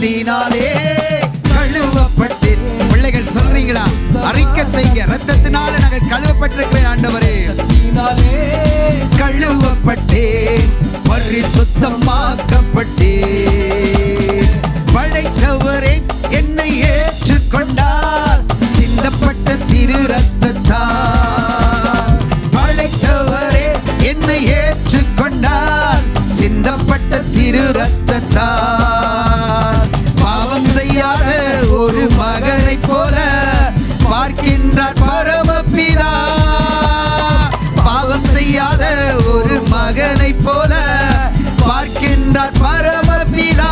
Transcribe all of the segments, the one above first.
ரத்தத்தினாலே கழுவப்பட்டேன். பிள்ளைகள் சொல்றீங்களா? அறிக்கை செய்யுங்க. ரத்தத்தினால நாங்கள் கழுவப்பட்டிருக்கிறேன் ஆண்டவரே. கழுவப்பட்டேன், பரிசுத்தமாக்கப்பட்டேன். படைத்தவரே என்னை ஏற்றுக்கொண்டார் சிந்தப்பட்ட திரு ரத்தத்தால். படைத்தவரே என்னை ஏற்றுக்கொண்டார் சிந்தப்பட்ட திரு ரத்தத்தால். பாவம் செய்யாத ஒரு மகனை போல பார்க்கின்றார் பரமபிதா. பாவம் செய்யாத ஒரு மகனை போல பார்க்கின்றார் பரமபிதா.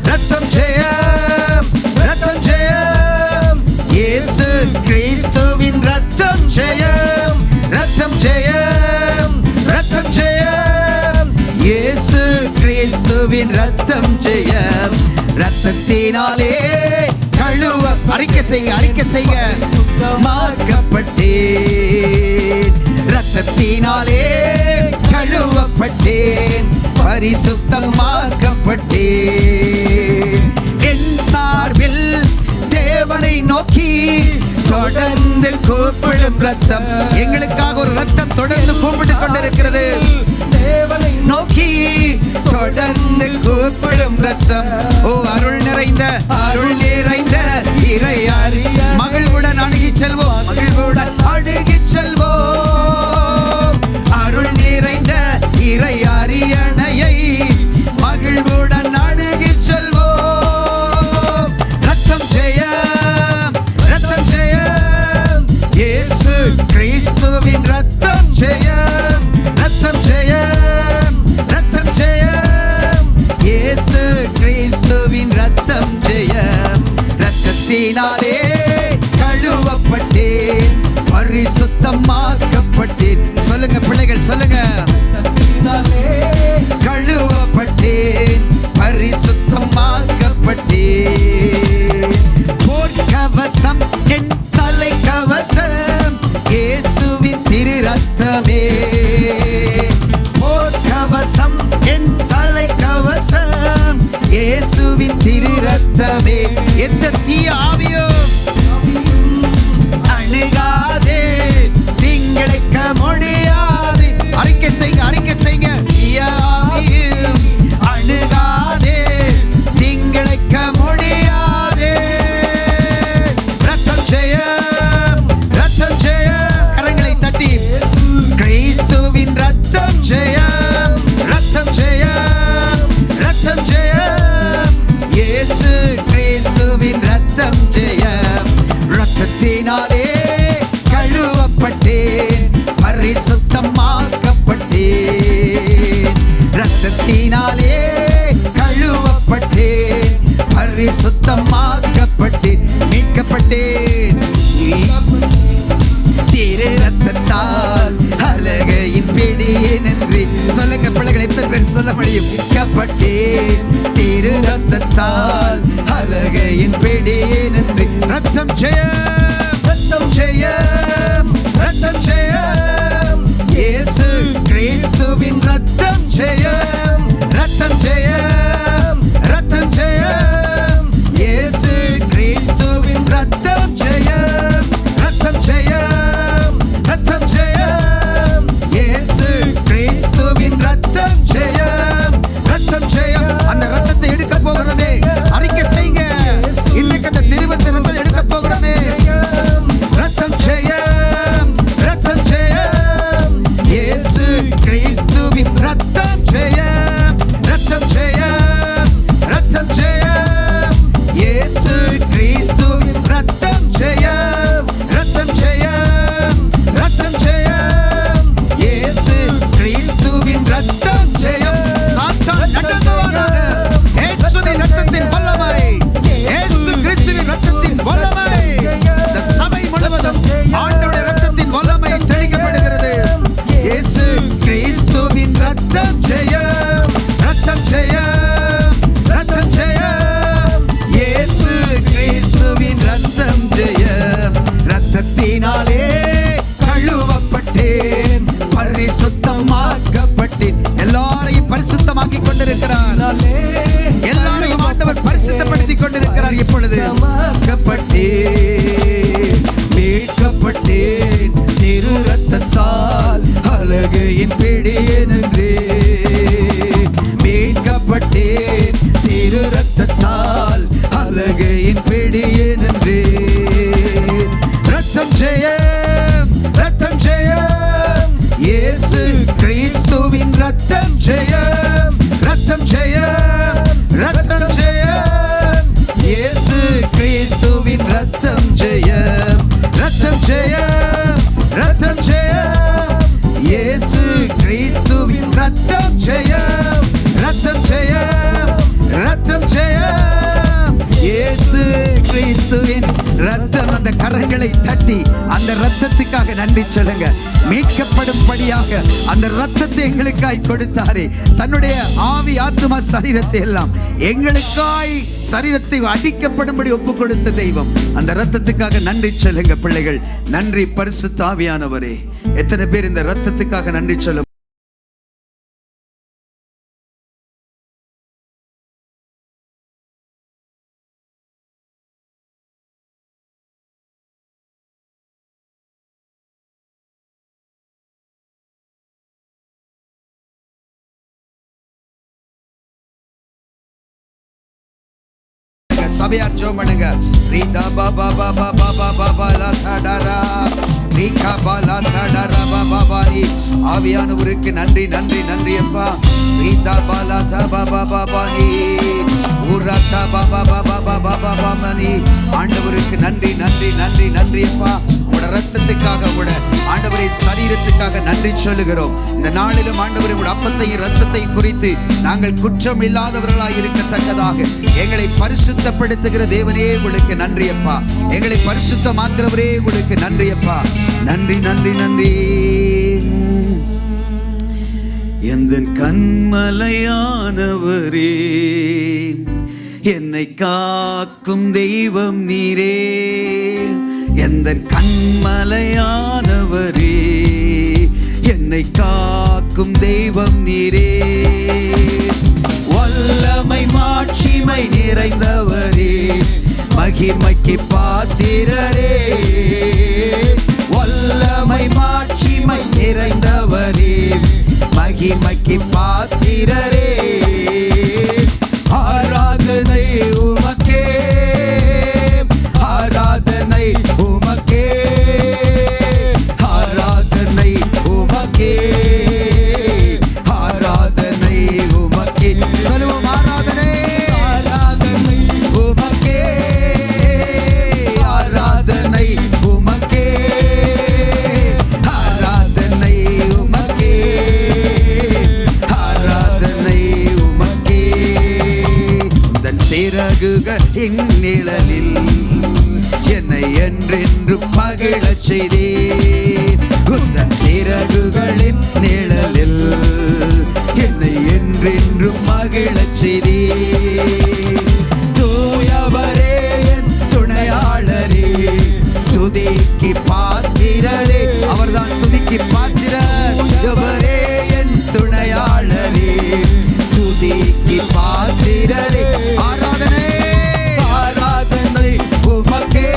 ரத்தம் ஜெயம், ரத்தம் ஜெயம், இயேசு கிறிஸ்துவின் ரத்தம் ஜெயம். ரத்தம் ஜெயம், ரத்தம் ஜெயம், இயேசு கிறிஸ்துவின் ரத்தம் ஜெயம். ரத்தத்தினாலே கழுவ அறிக்கை செய்யுங்க, அறிக்கை செய்யுங்க. மார்க்கப்பட்டேன், ரத்தத்தினாலே கழுவப்பட்டேன், பரிசுத்தமாக்கப்பட்டேன். என் சார்பில் தேவனை நோக்கி தொடர்ந்து கூப்பிடும் ரத்தம். எங்களுக்காக ஒரு ரத்தம் தொடர்ந்து கூப்பிட்டு கொண்டிருக்கிறது. தேவனை நோக்கி தொடர்ந்து கூப்பிடும் ரத்தம். ஓ அருள் நிறைந்த, அருள் நிறைந்த இறையாரி மகிழ்வுடன் அணுகி செல்வோம், மகிழ்வுடன் அணுகி செல்வோம். அருள் நிறைந்த இறையாரி அணையை மகிழ்வுடன் அணுகி செல்வோம். ரத்தம் ஜெயம், ரத்தம் ஜெயம், இயேசு கிறிஸ்துவின் ரத்தம் ஜெயம். ரத்தம் ஜெயம், ரத்தம் ஜெயம், இயேசு கிறிஸ்துவின் ரத்தம் ஜெயம். ரத்தத்தினாலே கழுவப்பட்டேன், பரிசுத்தமாக்கப்பட்டேன். சொல்லுங்க பிள்ளைகள், சொல்லுங்க. கழுவப்பட்டேன், பரிசுத்தமாக்கப்பட்டேன். போர்க்கவசம் என் தலை கவசம், இயேசுவின் திரு ரத்தமே. போர்க்கவசம் என் தலை கவசம், இயேசுவின் திரு ரத்தமே. எந்த தீய ஆவியும் அணுகாதே, திங்களைக்க முடியாது. அறிக்கை செய்யுங்க, அறிக்கை செய்யுங்க. தீய ஆவியும் அணுகாதே, திங்களைக்க முடியாது. ரத்தம் ஜெயம், ரத்தம் ஜெயம், கரங்களை தட்டி கிறிஸ்துவின் ரத்தம் ஜெயம். ரத்தம் ஜெயம், ரத்தம் ஜெயம், இயேசு கிறிஸ்துவின் ரத்தம் ஜெயம். ரத்தத்தினாலே கழுவப்பட்டேன், பரிசுத்தமாக்கப்பட்டேன். ரத்தத்தினாலே கழுவப்பட்டேன், பரிசுத்தமாக்கப்பட்டேன், மீட்கப்பட்டேன். திரு ரத்தத்தால் அலகையின் பிடியே நன்றி. சொல்லுங்க பிள்ளைகள், எத்தனை பேர் சொல்ல முடியும்? மீட்கப்பட்டேன், திரு ரத்தத்தால் அலகையின் பிடியே நன்றி. ரத்தம் ஜெயம், ரத்தம் ஜெயம், ரத்தம் ஜெயம், இயேசு கிறிஸ்துவின் ரத்தம் ஜெயம். ரத்தம் ஜெயம், ரத்தம் ஜெயம், இயேசு கிறிஸ்துவின் ரத்தம் ஜெயம். ரத்தம் ஜெயம், ரத்தம் ஜெயம், இயேசு கிறிஸ்துவின் ரத்தம் ஜெயம். ரத்தம் ஜெயம். அந்த ரத்தத்தை எடுக்க போகிறோமே, அறிக்கை செய்யுங்க. இன்றைக்கு அந்த திருவத்தை ரத்தம் எடுக்க போகிறோமே. ரத்தம் ஜெயம். அந்த இரத்தத்துக்காக நன்றி சொல்லுங்க. மீட்கப்படும்படியாக அந்த இரத்தத்தை எங்களுக்காய் கொடுத்தாரே, தன்னுடைய ஆவி ஆத்துமா சரீரத்தை எல்லாம் எங்களுக்காய் சரீரத்தை அடிக்கப்படும்படி ஒப்பு கொடுத்த தெய்வம். அந்த இரத்தத்துக்காக நன்றி சொல்லுங்க பிள்ளைகள். நன்றி பரிசுத்த ஆவியானவரே. எத்தனை பேர் இந்த இரத்தத்துக்காக நன்றி சொல்ல சபையார் ஜெபம் பண்ணுங்க. ரீதா பாபா பாபா பாபா பாபா லா தடரா ரீகா பாலா தடரா பாபா பானி. ஆவியானவருக்கு நன்றி நன்றி நன்றி அப்பா. ரீதா பாலா தபா பாபா பானி ஊரா தபா பாபா பாபா பாபா பாமனி. ஆண்டவருக்கு நன்றி நன்றி நன்றி நன்றி அப்பா. உங்களோட ரத்தத்துக்காக, உங்களோட ஆண்டவரை சரீரத்துக்காக நன்றி சொல்லுகிறோம். இந்த நாளிலும் ஆண்டவரை உங்களோட அப்பத்தையும் ரத்தத்தையும் குறித்து நாங்கள் குற்றம் இல்லாதவர்களாய் இருக்கத்தக்கதாக எங்களை பரிசுத்தப்படுத்துகிற தேவனே உங்களுக்கு நன்றி அப்பா. எங்களை பரிசுத்தமாக்குறவரே உங்களுக்கு நன்றி அப்பா. நன்றி நன்றி நன்றி. எந்தன் கண்மலையானவரே, என்னை காக்கும் தெய்வம் நீரே. எந்தன் கண்மலையானவரே, என்னை காக்கும் தெய்வம் நீரே. வல்லமை மாட்சிமை நிறைந்தவரே, மகிமைக்கு பாத்திரரே. வல்லமை மாட்சிமை நிறைந்தவரே, மகிமைக்கு பாத்திரரே. ஆராதனை உமக்கே, ஆராதனை உமக்கே, ஆராதனை உமக்கே, ஆராதனை உமக்கே. சொல்லுவோம் ஆராதனை, ஆராதனை உமக்கே, ஆராதனை உமக்கே, ஆராதனை உமக்கே, ஆராதனை உமக்கே. உந்தன் சிறகுகளின் நிழலில் என்னை என்றென்று மகிழச் செய்தே. உந்தன் சிறகுகளின் நிழலில் என்னை என்றென்று மகிழச் செய்தே. தூயவரே என் துணையாளரே, துதிக்கு பாத்திரரே. அவர்தான் துதிக்கு பாத்திரர். தூயவரே என் துணையாளரே, துதிக்கு பாத்திரரே. ஆராதனை ஆராதனை உமக்கே,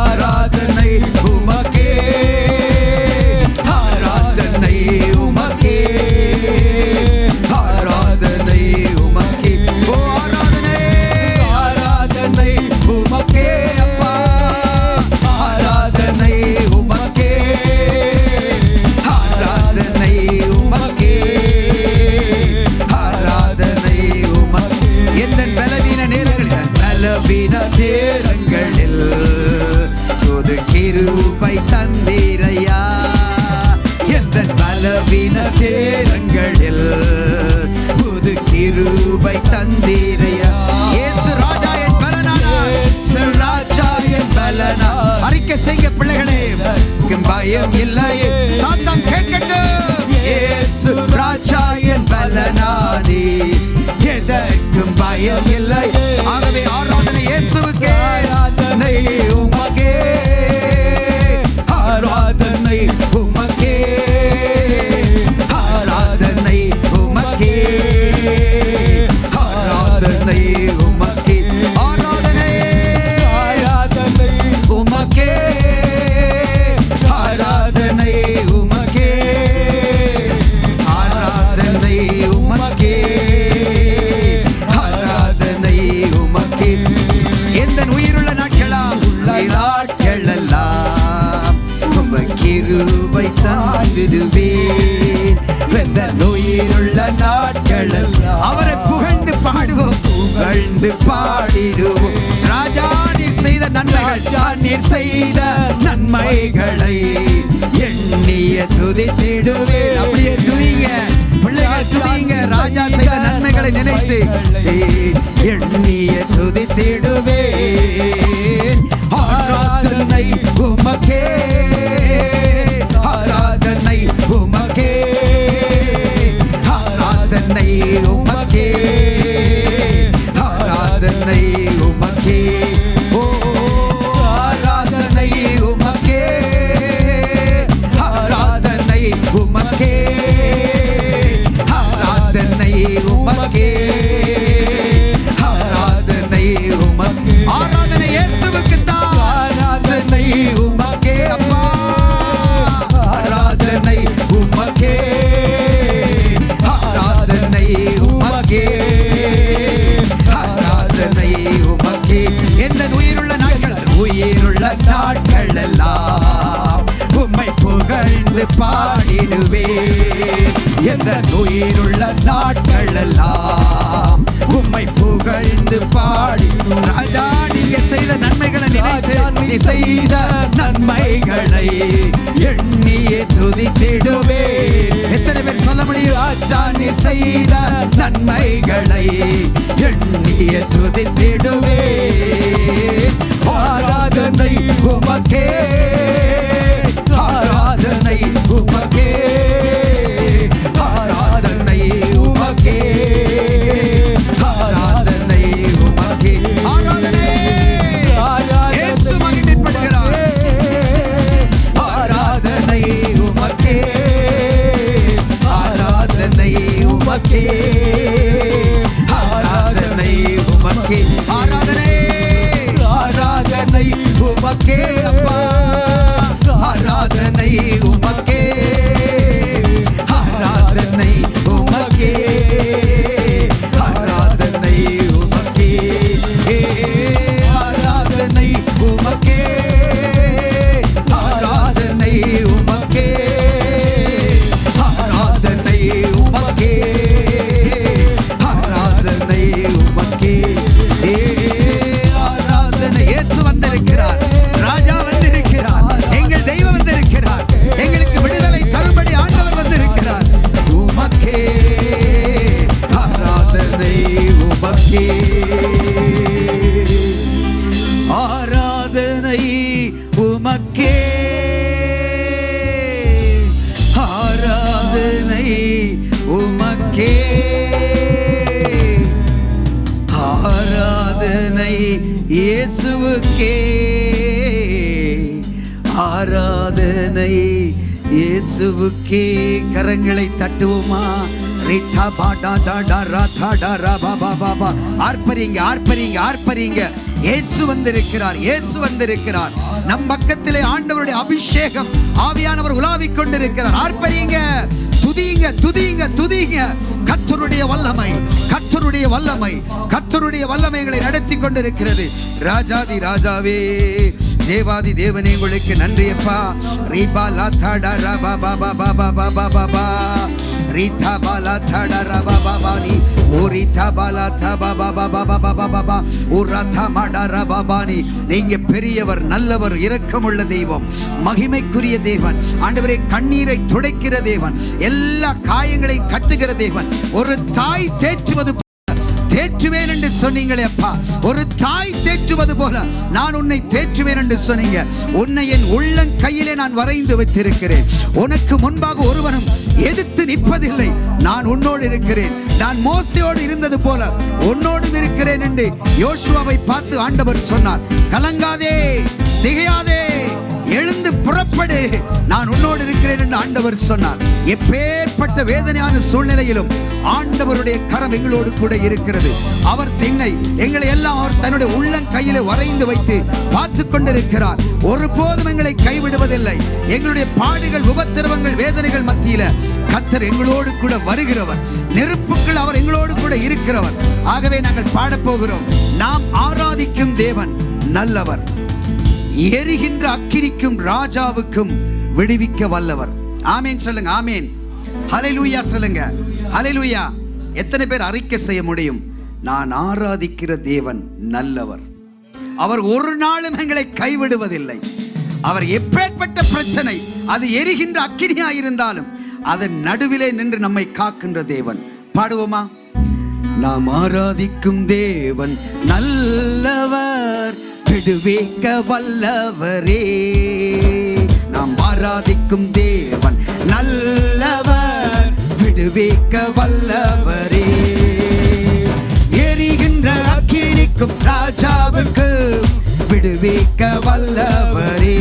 ஆராதனை உமக்கே, ஆராதனை உமக்கே, ஆராதனை உமக்கே. ஓ ஆராதனை, ஆராதனை உமக்கே அப்பா, ஆராதனை உமக்கே, ஆராதனை உமக்கே, ஆராதனை உமக்கே. எந்த பலவீன நேரங்களில், பலவீன நேரங்களில் புது கிருபை தந்தீரையா. எந்த பலவீன நேரங்களில் புது கிருபை தந்தீரையா. இயேசு ராஜா என் பலனானா, இயேசு ராஜா என் பலனா. அறிக்கை செய்ய பிள்ளைகளே, பயம் இல்லையே, சாத்தான் கேட்கட்டும். இயேசு ராஜா என் பலனானே, எதற்கும் பயம் இல்லை. ஆகவே ஆராதனை இயேசுவுக்கே, ஆராதனை உமக்கே, ஆராதனை உமக்கே, ஆராதனை உமக்கே, ஆராதனை உமக்கே, ஆராதனை ஆராதனை உமக்கே, ஆராதனை உமக்கே, ஆராதனை உமக்கே, ஆராதனை உமக்கே. எந்த உயிருள்ள நாட்களா, நாட்களெல்லாம் உம கிருபை தந்திடுவேன். எந்த உயிருள்ள நாட்களெல்லாம் அவரை புகழ்ந்து பாடுவோம், புகழ்ந்து பாடிடுவோம். ராஜா நீர் செய்த நன்மைகள், நீர் செய்த நன்மைகளை எண்ணிய துதித்திடுவேன். அப்படியே துதிங்க பிள்ளைகள், துதிங்க. ராஜா செய்த நன்மைகளை நினைத்து எண்ணிய துதித்திடுவேன். ஆராதனை செய்த நன்மைகளை எண்ணிய துதித்திடுவே. ஆராதனை உமக்கே, ஆராதனை உமக்கே, ஆராதனை உமக்கே, ஆராதனை உமக்கே. ஆராதனை இயேசு மகிமைப்படுகிறார். ஆராதனை உமக்கே, ஆராதனை உமக்கே, ஆராதனை உமக்கே, ஆராதனை ஆராதனை உமக்கே அப்பா, ஆராதனை உமக்கே, ஆராதனை உமக்கே, ஆராதனை உமக்கே, ஆராதனை உமக்கே, ஆராதனை உமக்கே, ஆராதனை உமக்கே, ஆராதனை உமக்கே. ஆராதனை. இயேசு வந்திருக்கிறார், ராஜா வந்திருக்கிறார், எங்கள் தெய்வம் வந்திருக்கிறார், எங்களுக்கு விடுதலை தரும்படி ஆண்டவர் வந்திருக்கிறார். உமக்கே ஆராதனை உமக்கே, ஆராதனை உமக்கே, ஆராதனை உமக்கே, ஆராதனை இயேசுவுக்கே, ஆராதனை இயேசுவுக்கே. கரங்களை தட்டுவோமா? ஆர்ப்பரிங்க, ஆர்ப்பரிங்க, ஆர்ப்பரிங்க. இயேசு வந்திருக்கிறார், இயேசு வந்திருக்கிறார். நம் பக்கத்திலே ஆண்டவருடைய அபிஷேகம், ஆவியானவர் உலாவிக் கொண்டிருக்கிறார். ஆர்ப்பரிங்க, துதிங்க, துதிங்க, துதிங்க. கர்த்தருடைய வல்லமை, கர்த்தருடைய வல்லமை, கர்த்தருடைய வல்லமைகளை நடத்தி கொண்டிருக்கிறது. ராஜாதி ராஜாவே, தேவாதி தேவனே, உங்களுக்கு நன்றி அப்பா. ரீபா லாத்தாடா ரபா பாபா பாபா பாபா பாபா ரீதா பாலா தாடா ரபா பாபானி ஓரிதா பாலா தபா பாபா பாபா பாபா பாபா ஓராதா மாடா ரபா பானி. நீங்க பெரியவர், நல்லவர், இரக்கமுள்ள தெய்வம், மகிமைக்குரிய தேவன். ஆண்டவரே, கண்ணீரை துடைக்கிற தேவன், எல்லா காயங்களை கட்டுகிற தேவன். ஒரு தாய் தேற்றுவது தேற்றுவேன் என்று சொன்னீங்களே அப்பா, ஒரு தாய் தேற்றுவது போல நான் உன்னை தேற்றுவேன் என்று சொன்னீங்க. உன்னை என் உள்ளன் கையிலே நான் வரைந்து வைத்திருக்கிறேன். உனக்கு முன்பாக ஒருவனும் எதிர்த்து நிற்பதில்லை. நான் உன்னோடு இருக்கிறேன். நான் மோசேயோடு இருந்தது போல உன்னோடும் இருக்கிறேன் என்று யோசுவாவை பார்த்து ஆண்டவர் சொன்னார். கலங்காதே, திகையாதே, எழுந்து புறப்படு, நான் உன்னோடு இருக்கிறேன் என்று ஆண்டவர் சொன்னார். எப்பேற்பட்ட வேதனையான சூழ்நிலையிலும் ஆண்டவருடைய கரம் எங்களோடு கூட இருக்கிறது. அவர் எங்களை எல்லாம் அவர் தன்னுடைய உள்ளங்கையிலே வரைந்து வைத்து பார்த்து கொண்டிருக்கிறார். ஒருபோதும் எங்களை கைவிடுவதில்லை. எங்களுடைய பாடுகள், உபத்திரவங்கள், வேதனைகள் மத்தியில கர்த்தர் எங்களோடு கூட வருகிறவர். நெருப்புக்குள் அவர் எங்களோடு கூட இருக்கிறவர். ஆகவே நாங்கள் பாடப்போகிறோம். நாம் ஆராதிக்கும் தேவன் நல்லவர், எரிகின்ற அக்கினிக்கும் ராஜாவுக்கும் விடுவிக்க வல்லவர். ஆமேன் சொல்லுங்க, ஆமேன். ஹல்லேலூயா சொல்லுங்க, ஹல்லேலூயா. எத்தனை பேர் அறிக்கை செய்ய முடியும்? நான் ஆராதிக்கிற தேவன் நல்லவர், அவர் ஒரு நாளும் எங்களை கைவிடுவதில்லை. அவர் எப்பேற்பட்ட பிரச்சனை, அது எரிகின்ற அக்கினியாயிருந்தாலும் அதன் நடுவிலே நின்று நம்மை காக்கின்ற தேவன். பாடுவோமா? நாம் ஆராதிக்கும் தேவன் நல்லவர், விடுவிக்க வல்லவரே. நாம் ஆராதிக்கும் தேவன் நல்லவர், விடுவிக்க வல்லவரே. எரிகின்ற அக்கினிக்கும் ராஜாவுக்கு விடுவிக்க வல்லவரே.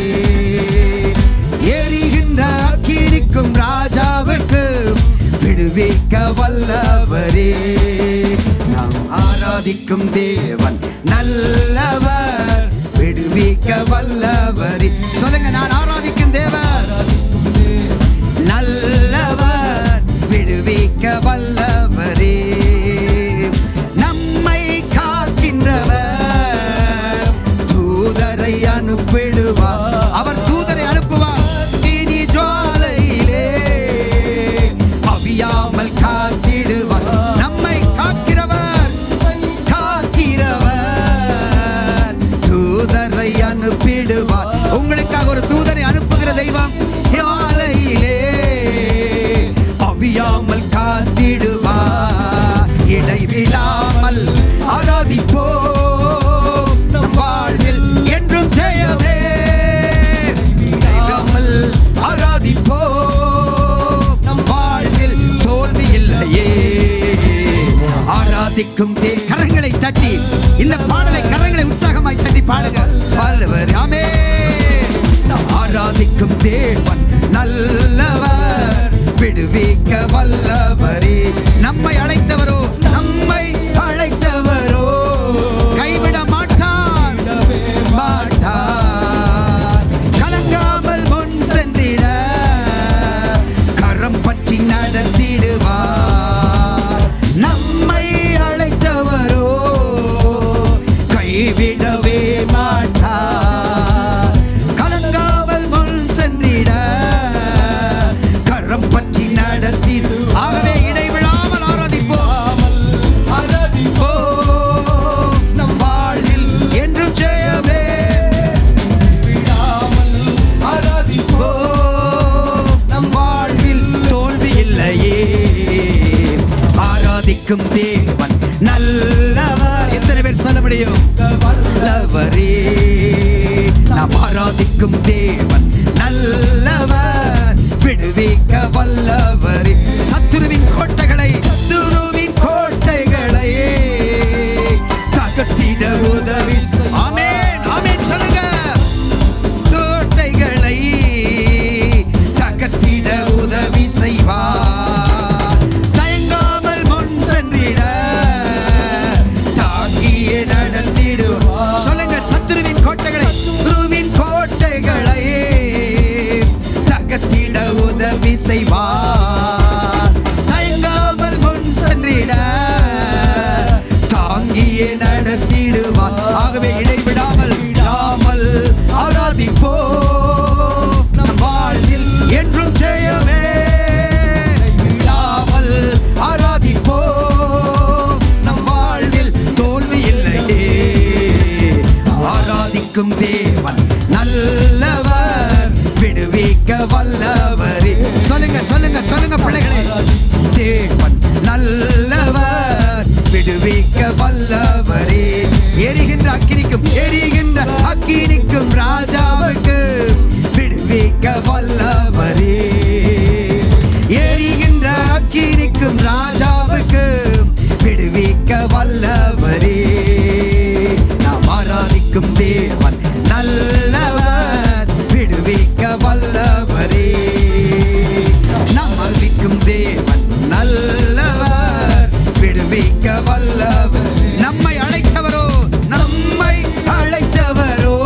எரிகின்ற அக்கினிக்கும் ராஜாவுக்கு விடுவிக்க வல்லவரே. நாம் ஆராதிக்கும் தேவன் நல்லவர், விடுவிக்க வல்லவரே. சொல்லுங்க, நான் ஆராதிக்கும் தேவன் நல்லவர், விடுவிக்க வல்லவரே. நம்மை காக்கின்றவர், தூதரை அனுப்பிடுவார். அவர் தூதரை அனுப்புவார். இனி ஜுவாலையிலே அவியாமல் காத்திடுவார். நம்மை காக்கிறவர், காக்கிறவர், தூதரை அனுப்பிடுவார். உங்களுக்காக ஒரு தூதரை ஆராதிக்கும் கரங்களை தட்டி இந்த பாடலை கரங்களை உற்சாகமாய் தட்டி பாடுங்க. வல்லவர் ஆமென். ஆராதிக்கும் தேவன் நல்லவர், விடுவிக்க வல்லவரே. நம்மை அழைத்தவரோ, நம்மை அழைத்தவரோ கைவிட மாட்டார், மாட்டார். கலங்காமல் முன் சென்றிட கரம் பற்றி நடத்திடுவார். நம்மை அழைத்தவரோ கைவிடவே மாட்டார். கலங்காமல் முன் சென்றிட கரம் பற்றி நடத்திடு. ஆகவே இடைவிடாமல் ஆராதிப்போம், ஆராதிப்போம். நம் வாழ்வில் என்றும் ஜெயமே. ஆராதிப்போம், நம் வாழ்வில் தோல்வி இல்லையே. ஆராதிக்கும் தேவன் நல்லவர். எத்தனை பேர் சொல்ல முடியும்? வல்லவரே. நாம் ஆராதிக்கும் தேவன் நல்லவர், விடுவிக்க வல்லவரே. சத்துருவின் கோட்டைகளை, சத்துருவின் கோட்டைகளை தகர்த்திட உதவி. ஆமென், ஆமென் சொல்லுங்க. கோட்டைகளை தகர்த்திட உதவி செய்வார். தயங்காமல் முன் சென்றிட தாங்கியே நடத்திடுவார். சொல்லுங்க, சத்துருவின் கோட்டைகளை, சத்துருவின் கோட்டைகளை தகர்த்திட உதவி செய்வார். தயங்காமல் முன் சென்றிட தாங்கியே நடத்திடுவார். ஆகவே இடைவிடாமல் விடாமல் ஆராதிப்போம், நம் வாழ்வில் என்றும் ஜெயமே. விடாமல் ஆராதிப்போம், நம் வாழ்வில் தோல்வி இல்லையே. ஆராதிக்கும் தேவன் நல்லவர், விடுவிக்க வல்லவரே. சொல்லுங்க, சொல்லுங்க, சொல்லுங்க பிள்ளைகளே. தேவன் நல்லவர், விடுவிக்க வல்லவரே. எரிகின்ற அக்கினிக்கும், எரிகின்ற அக்கினிக்கும் ராஜாவுக்கு விடுவிக்க வல்லவரே. எரிகின்ற அக்கினிக்கும் ராஜாவுக்கு விடுவிக்க வல்லவரே. நாம் ஆராதிக்கும் தேவன் நல்லவர், விடுவிக்க வல்லவரே. நாம் ஆராதிக்கும் தேவன் நல்லவர், விடுவிக்க வல்லவர். நம்மை அழைத்தவரோ, நம்மை அழைத்தவரோ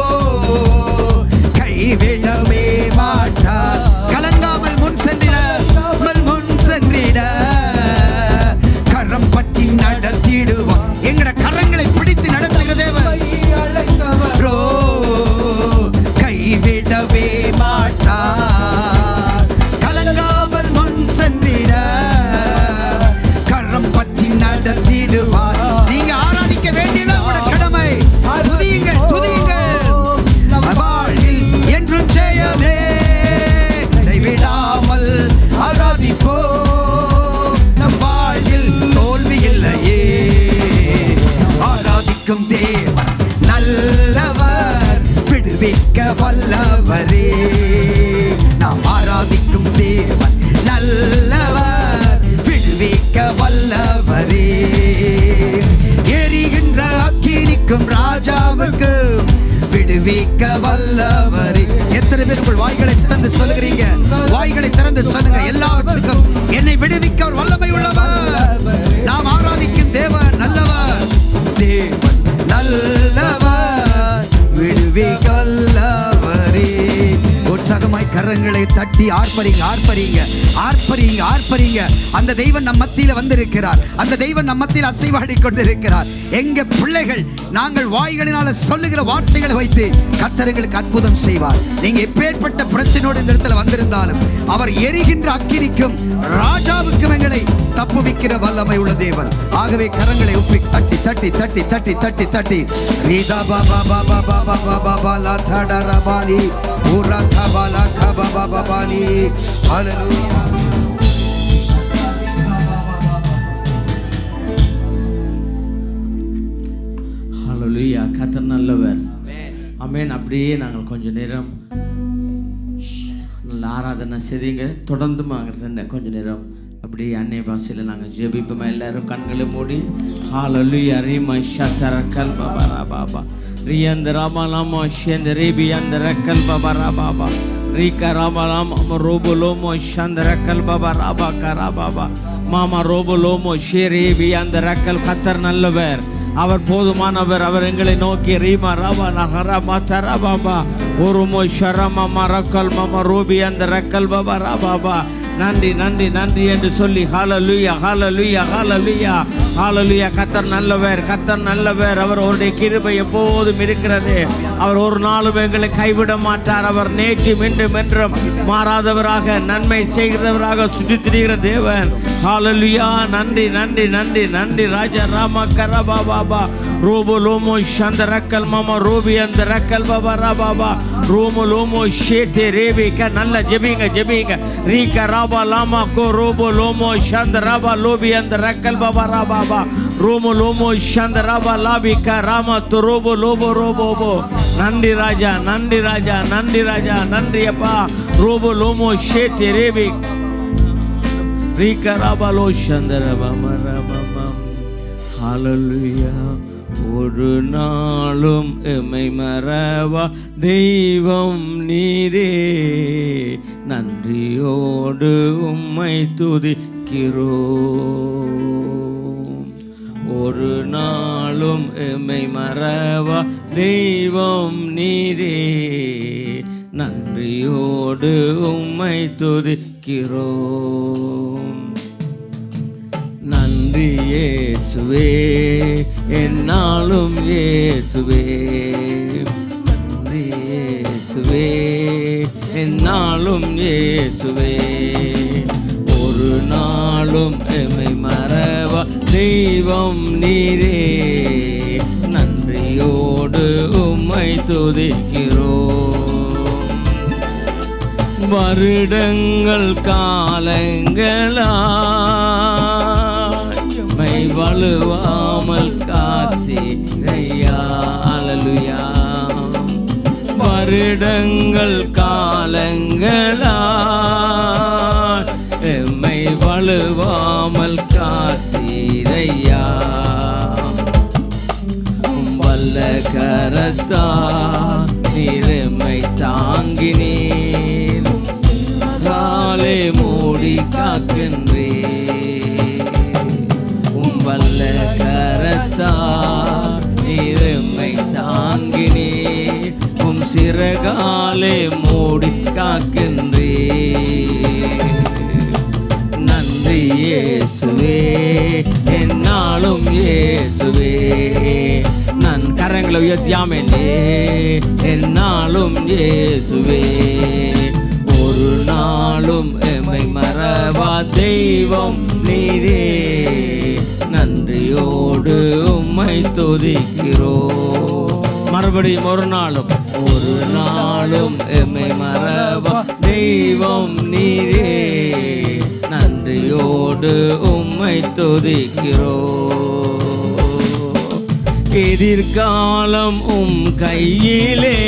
கைவிடவே மாட்டார். கலங்காமல் முன் சென்றிட, முன் சென்றிட கரம் பற்றி நடத்திடுவார். எங்கட கரங்களை பிடித்து நடத்துகிற தேவன் கைவிடவே மாட்டார். கலங்காமல் முன் சென்றிட கரம் பற்றி நடத்திடுவார். நீங்க ஆராதிக்க வேண்டியது உங்களோட கடமை. துதியுங்கள், துதியுங்கள். வாழ்வில் என்றும் ஜெயமே. விடாமல் ஆராதிப்போம், நம் வாழ்வில் தோல்வி இல்லையே. ஆராதிக்கும் தேவன் நல்லவர், விடுவிக்க வல்லவரே. நாம் ஆராதிக்கும் தேவன் நல்லவர், விடுவிக்க வல்லவரே. எரிகின்ற அக்கினிக்கும் ராஜாவுக்கு விடுவிக்க வல்லவரே. எத்தனை பேர் உங்கள் வாய்களை திறந்து சொல்லுகிறீங்க? வாய்களை திறந்து சொல்லுங்க. எல்லாவற்றுக்கும் என்னை விடுவிக்க ஒரு வல்லமை உள்ளவர். நாம் ஆராதிக்கும் தேவன் நல்லவர், தேவன் நல்லவர், விடுவிக்க வல்லவரே. உற்சாகமாய் கரங்களை தட்டி ஆர்ப்பரிங்க, ஆர்ப்பரிங்க, ஆர்ப்பரிங்க, ஆர்ப்பரிங்க. அந்த தெய்வன் நம் மத்தியில வந்திருக்கிறார். அந்த தெய்வன் நம் மத்தியில் அசைவாடி கொண்டிருக்கிறார். எங்க பிள்ளைகள் நாங்கள் வாய்களினால சொல்லுகிற வார்த்தைகளை வைத்து கர்த்தர் எங்களுக்கு அற்புதம் செய்வார். நீங்க எப்பேற்பட்ட பிரச்சனையோடு இந்த இடத்துல வந்திருந்தாலும் அவர் எரிகின்ற அக்கினிக்கும் ராஜாவுக்கும் எங்களை தப்புவிக்கிற வல்லமை உள்ள தேவன். ஆகவே கரங்களை உப்பி தட்டி தட்டி தட்டி தட்டி தட்டி தட்டி ரீதா பாபா பாபா பாபா பாபா லா தடரபானி ஊரா தபாலா கபா பாபா பானி. ஹல்லேலூயா. ஹல்லேலூயா. கர்த்தர் நல்லவர். ஆமென். அப்படியே நாங்கள் கொஞ்ச நேரம் நல்ல ஆராதனை செய்யுங்க. தொடர்ந்து கொஞ்ச நேரம் அப்படி அன்னை பாஷையில் நாங்கள் ஜெபிப்போம். எல்லாரும் கண்களை மூடி ஹalleluya ரீமா ஷத்தர கல்பபரா பாபா ரியந்த ராமலாமோ ஷெந்த ரேபி அந்த கல்பபரா பாபா ரீகா ராமலாம் ரோபோலோமோ ஷந்தர கல்பபரா பாபா பாபா மாமா ரோபோலோமோ ஷேரேபி அந்த ரக்கல் கத்தர் நல்லவர், அவர் போதுமானவர். அவர் எங்களை நோக்கி ரீமா ராபா நகரமா தரா பாபா ஒருமோ ஷரமா மரக்கல் மாமா ரோபி அந்த ரக்கல் பாபா ரா பாபா நன்றி நன்றி நன்றி என்று சொல்லி ஹalleluya ஹalleluya ஹalleluya ஹalleluya. கர்த்தர் நல்லவர், கர்த்தர் நல்லவர். அவருடைய கிருபை எப்போதும் இருக்கிறது. அவர் ஒரு நாளும் எங்களை கைவிட மாட்டார். அவர் நேற்றும் இன்றும் என்றும் மாறாதவராக நன்மை செய்கிறவராக சுற்றி திரிகிற தேவன். ஹalleluya நன்றி நன்றி நன்றி நன்றி ராஜா ராமா கரபா பாபா ரோபோ லோமோ சந்தரக்கல் மாமா ரோபி அந்த ரக்கல் பாபா ரா பாபா ரோமோ லோமோ ஷேதே ரேபிக. நல்ல ஜெபிங்க ஜெபிங்க ரீகா ராபா லாமா கோ ரோபோ லோமோ சந்தரபா லோபி அந்த ரக்கல் பாபா ரா பாபா ரோமோ லோமோ சந்தரபா லாபிகா ராமா து ரோபோ லோபோ ரோபோ. நன்றி ராஜா நன்றி ராஜா நன்றி ராஜா நன்றி அப்பா. ரோபோ லோமோ ஷேதே ரேபி ரீகா ராபா லோ சந்தரபா மரபா. ஹalleluya. ஒரு நாளும் எம்மை மறவா தெய்வம் நீரே, நன்றியோடு உம்மை துதிக்கிறோம். ஒரு நாளும் எம்மை மறவா தெய்வம் நீரே, நன்றியோடு உம்மை துதிக்கிறோம். நன்றி இயேசுவே என்னாலும் இயேசுவே, நன்றி இயேசுவே என்னாலும் இயேசுவே. ஒரு நாளும் எம்மை மறவா தெய்வம் நீரே, நன்றியோடு உம்மை துதிக்கிறோம். வருடங்கள் காலங்களா மை வலுவாமல் காத்தீரையா. ஹalleluya. வருடங்கள் காலங்களா எம்மை வலுவாமல் காத்தீரையா. வல்ல கரத்தா நீர் எம்மை தாங்கினீர், காலே மூடி காக்கின்றே. வல்ல கரத்தா நீர் எம்மை தாங்கினீர், உம் சிறகாலே மூடி காக்கின்றே. நன்றி இயேசுவே என்னாலும் இயேசுவே. நான் கரங்களை உயர்த்தியாமலே என்னாலும் இயேசுவே. ஒரு நாளும் எம்மை மறவா தெய்வம் நீரே, நன்றியோடு உம்மை துதிக்கிறோம். மறுபடியும் ஒரு நாளும் எம்மை மறவா தெய்வம் நீரே, நன்றியோடு உம்மை துதிக்கிறோம். எதிர்காலம் உம் கையிலே,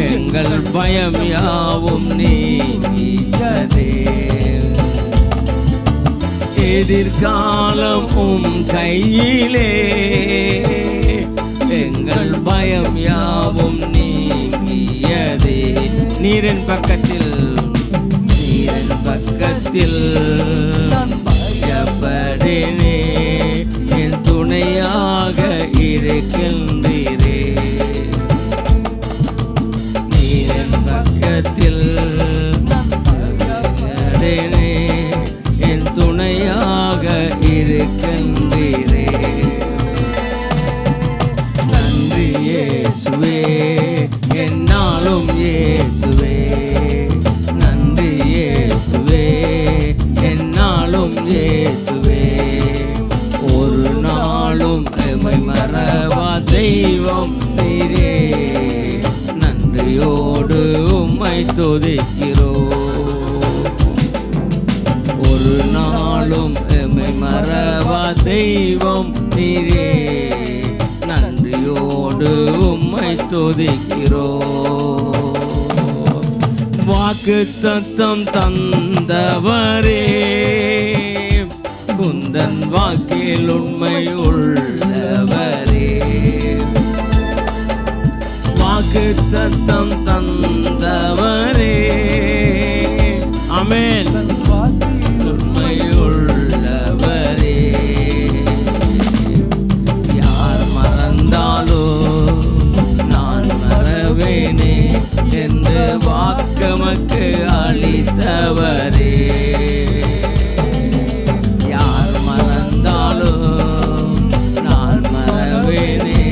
எங்கள் பயம் யாவும் நீங்கியதே. எதிர்காலம் உம் கையிலே, எங்கள் பயம் யாவும் நீங்கியதே. நீரின் பக்கத்தில் நான் பயப்படேனே, என் துணையாக இருக்கின்றீரே. நீரின் பக்கத்தில் நான் பயப்படேனே, என் துணையாக இருக்கின்றீரே. நன்றி இயேசுவே என்னாலும் இயேசுவே, நன்றி இயேசுவே என்னாலும் இயேசுவே. ஒரு நாளும் எம்மை மறவா தெய்வம் நீரே, நன்றியோடு உம்மை துதிக்கிறோம். ஒரு நாளும் எம்மை மறவா தெய்வம் நீரே, நன்றியோடு உம்மை துதிக்கிறோம். வாக்குத்தத்தம் தந்தவரே, குந்தன் வாக்கில் உண்மை உள்ளவரே. வாக்குத்தத்தம் தந்தவரே, ஆமென், உண்மை உள்ளவரே. யார் மறந்தாலோ நான் மறவேனே என்று வாக்கமக்கு அளித்தவரே. யார் மறந்தாலோ நான் மறவேனே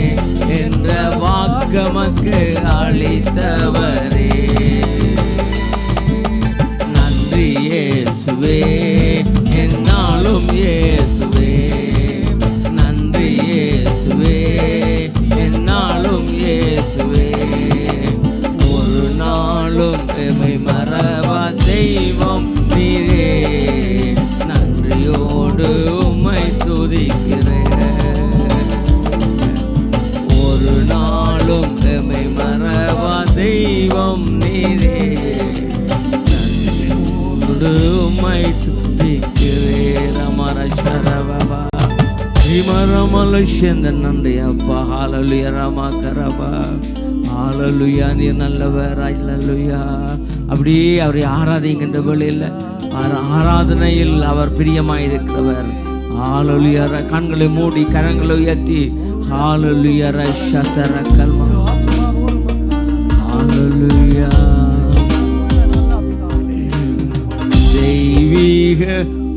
என்ற வாக்கமக்கு அளித்தவரே. நன்றி இயேசுவே, என்னாலும் இயேசுவே. நன்றி இயேசுவே, என்னாலும் இயேசுவே. ஒரு நாளும் எமை மறவா தெய்வம் நீரே. நன்றியோடு உம்மை துதிக்கிறேன். ஒரு நாளும் எமை மறவா தெய்வம் நீரே. நன்றியோடு உம்மை துதிக்கிறேன். அமர சரவபா விமரமலுஷந்த நன்றி அப்பா. ஹalleluya ராமா கரபா. ஹalleluya, நீர் நல்லவர். ஹalleluya. அப்படியே அவரை ஆராதிங்க. இந்த வேளையில் ஆராதனையில் அவர் பிரியமாயிருக்கிறவர். ஹalleluya. கண்களை மூடி கரங்களை உயர்த்தி ஹalleluya ரஷதர கல்மா. ஹalleluya. தெய்வீக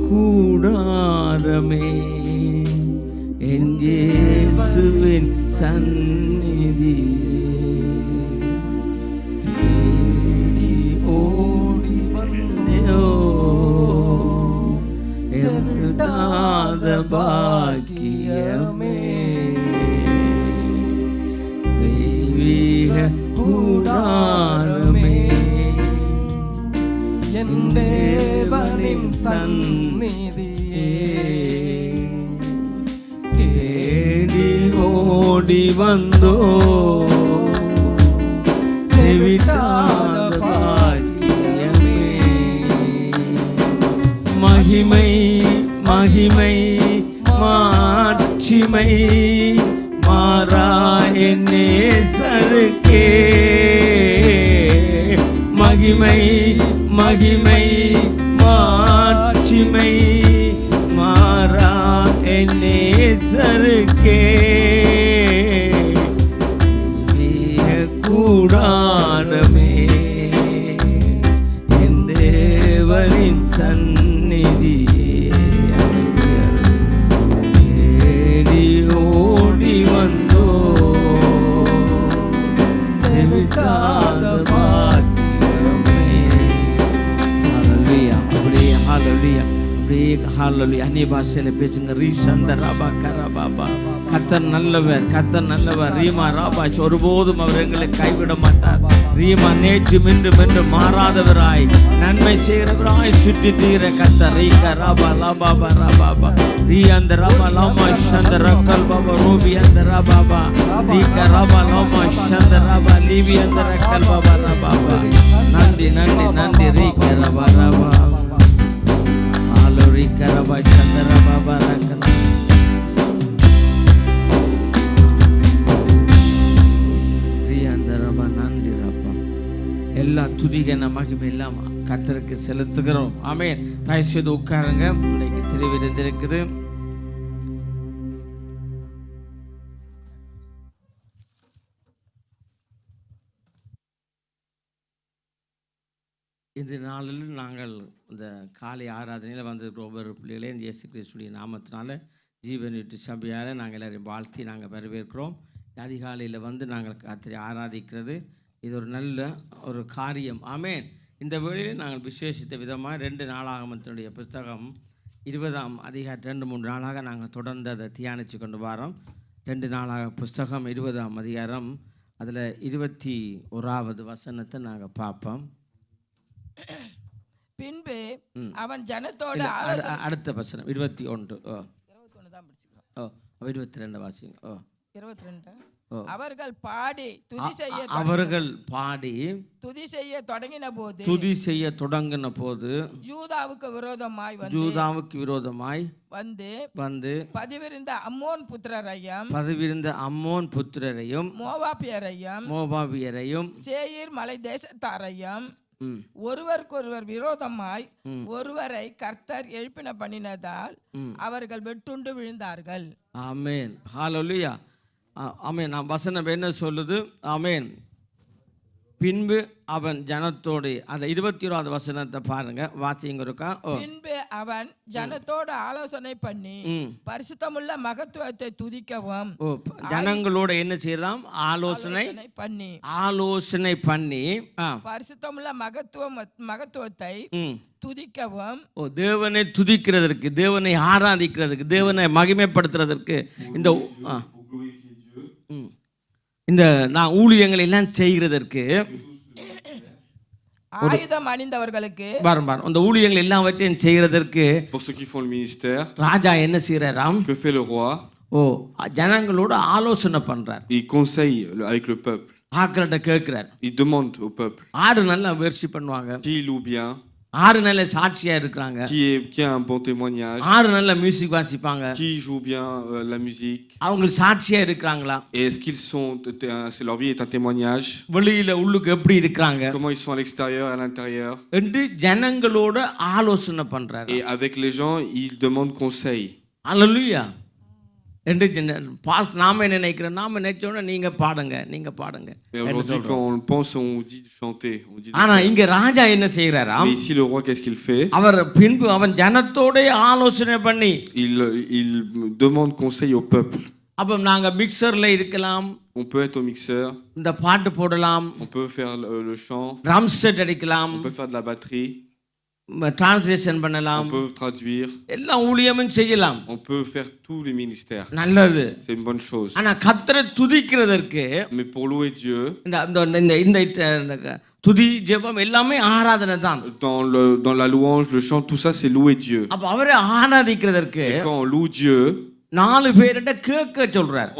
கூடாரமே, என் இயேசுவின் சந்நிதியே, தேடி ஓடி வந்தேனோ எட்டாத பாக்கியமே. தெய்வீக கூடாரமே, என் தேவனின் சந்நிதியே, தேடி ஓடி வந்தோ விட்டாத பாக்கியமே. மகிமை மகிமை மாட்சிமை மாறா என் நேசருக்கே. மகிமை மகிமை மாட்சிமை மாறா என் நேசருக்கே. கூடாரமே, என் தேவனின் சந்நிதியே, தேடி ஓடி வந்தோ விட்டாத பாக்கியமே. ஹalleluya. அப்படியே ஹalleluya. அப்படியே ஹalleluya. அந்நிய பாஷையில பேசுங்க. ரீசந்த ரபா கரபாபா. கர்த்தர் நல்லவர், கர்த்தர் நல்லவர். ரீமா ராபாச் ஒருபோதும் அவர் எங்களை கைவிட மாட்டார். ரீமா நேற்றும் இன்றும் என்று மாறாதவராய் நன்மை செய்கிறவராய் சுற்றி தீர கர்த்தர். ரீகா ராபா லாபாபா ராபாபா ரீ அந்த ராபா லாமா சந்த ரக்கல் பாபா ரூபி அந்த ராபாபா ரீகா ராபா லாமா சந்த ராபா லீவி அந்த ரக்கல் பாபா ராபாபா. நன்றி நன்றி நன்றி. ரீகா ராபா ராபா ஆலோ ரீகா ராபா சந்த ராபாபா ரக்கல். எல்லா துதிகன மகிமை எல்லாம் கர்த்தருக்கு செலுத்துகிறோம். ஆமென். தயவு செய்து உட்காருங்க. இன்றைக்கு திருவிருந்து இருக்குது. இந்த நாளில் நாங்கள் இந்த காலை ஆராதனையில் வந்து ஒவ்வொரு பிள்ளைகளையும் இயேசு கிறிஸ்துடைய நாமத்தினால ஜீவனீட்டு சபையால் நாங்கள் எல்லாரையும் வாழ்த்தி நாங்கள் வரவேற்கிறோம். அதிகாலையில் வந்து நாங்கள் கர்த்தரை ஆராதிக்கிறது இது ஒரு நல்ல ஒரு காரியம். ஆமென். இந்த வேளையில் நாங்கள் விசேஷித்த விதமாக 2 நாளாகமத்தினுடைய புஸ்தகம் 20ஆம் அதிகாரம் 2-3 நாளாக நாங்கள் தொடர்ந்து அதை தியானித்து கொண்டு வரோம். 2 நாளாக புஸ்தகம் 20ஆம் அதிகாரம் அதில் 21வது வசனத்தை நாங்கள் பார்ப்போம். பின்பு அவன் ஜனத்தோட அடுத்த வசனம் 21 தான் படிச்சுக்கிறோம். 22 வாசிங்க. 22 அவர்கள் பாடி அவர்கள் பாடி துதி செய்ய தொடங்கின போது துதி செய்ய தொடங்கின போது யூதாவுக்கு விரோதமாய் வந்து பதிவிருந்த அம்மோன் புத்திரரையும் மோவாபியரையும் சேயீர் மலை தேசத்தாரையும் ஒருவருக்கொருவர் விரோதமாய் ஒருவரை கர்த்தர் எழுப்பின பண்ணினதால் அவர்கள் வெட்டுண்டு விழுந்தார்கள். ஆமென். ஹல்லேலூயா. ஆமென். நாம் வசனம் என்ன சொல்லுது? ஆமென். பின்பு அவன் ஜனத்தோடு அந்த 21வது வசனத்தை பாருங்க, வாசிங்க இருக்கா. பின்பு அவன் ஜனத்தோடு ஆலோசனை பண்ணி பரிசுத்தமுள்ள மகத்துவத்தை துதிக்கவும். ஜனங்களோட என்ன செய்யலாம்? ஆலோசனை பண்ணி பரிசுத்தமுள்ள மகத்துவத்தை துதிக்கவும். தேவனை துதிக்கிறதற்கு, தேவனை ஆராதிக்கிறதுக்கு, தேவனை மகிமைப்படுத்துறதற்கு இந்த நான் ஊழியங்களை எல்லாம் செய்கிறதற்கு ஆயுதம் அணிந்தவர்களுக்கு அந்த ஊழியங்கள் எல்லாவற்றையும் செய்கிறதற்கு ராஜா என்ன செய்யறாராம்? ஜனங்களோட ஆலோசனை பண்றார். Il conseille avec le peuple. ஆட்கள்கிட்ட கேட்கிறார். Il demande au peuple. ஆடு நல்லா வர்ஷிப் பண்ணுவாங்க. Qui loue bien. ஆறு நல்ல சாட்சியா இருக்காங்க. Qui a un bon témoignage. ஆறு நல்ல மியூசிக் வாசிப்பாங்க. Qui joue bien la musique. அவங்க சாட்சியா இருக்காங்களா? Et est-ce qu'ils sont leur vie est un témoignage. வெளியில உள்ளுக்கு எப்படி இருக்காங்க? Comment ils sont à l'extérieur et à l'intérieur. என்று ஜனங்களோட ஆலோசனை பண்றாரு. Et avec les gens, il demande conseil. அல்லேலூயா. என்று பாஸ்ட் நாம என்ன நினைக்கிறோம்? நாம நினைச்சோன்னா நீங்க பாடுங்க. Aujourd'hui, quand on pense, on dit de chanter. ஆனா இங்க ராஜா என்ன செய்யறாரா? Mais ici, le roi, qu'est-ce qu'il fait? அவர் பின்பு அவன் ஜனத்தோட ஆலோசனை பண்ணி il demande conseil au peuple. அப்ப நாங்க மிக்சர்ல இருக்கலாம். On peut être au mixeur. இந்த பாட்டு போடலாம். On peut faire le chant. Drum set அடிக்கலாம். On peut faire de la batterie. Translation பண்ணலாம். On peut traduire. எல்லா ஊழியமும் செய்யலாம். On peut faire tous les ministères. நல்லது. C'est une bonne chose. ஆனா கர்த்தரை துதிக்கிறதற்கு, mais pour louer Dieu, இந்த துதி ஜெபம் எல்லாமே ஆராதனை தான். Dans la louange, le chant, tout ça c'est louer Dieu. அப்ப அவரை ஆராதிக்கிறதற்கு quand on loue Dieu, 4 பேர்கிட்ட கேட்க சொல்றார்.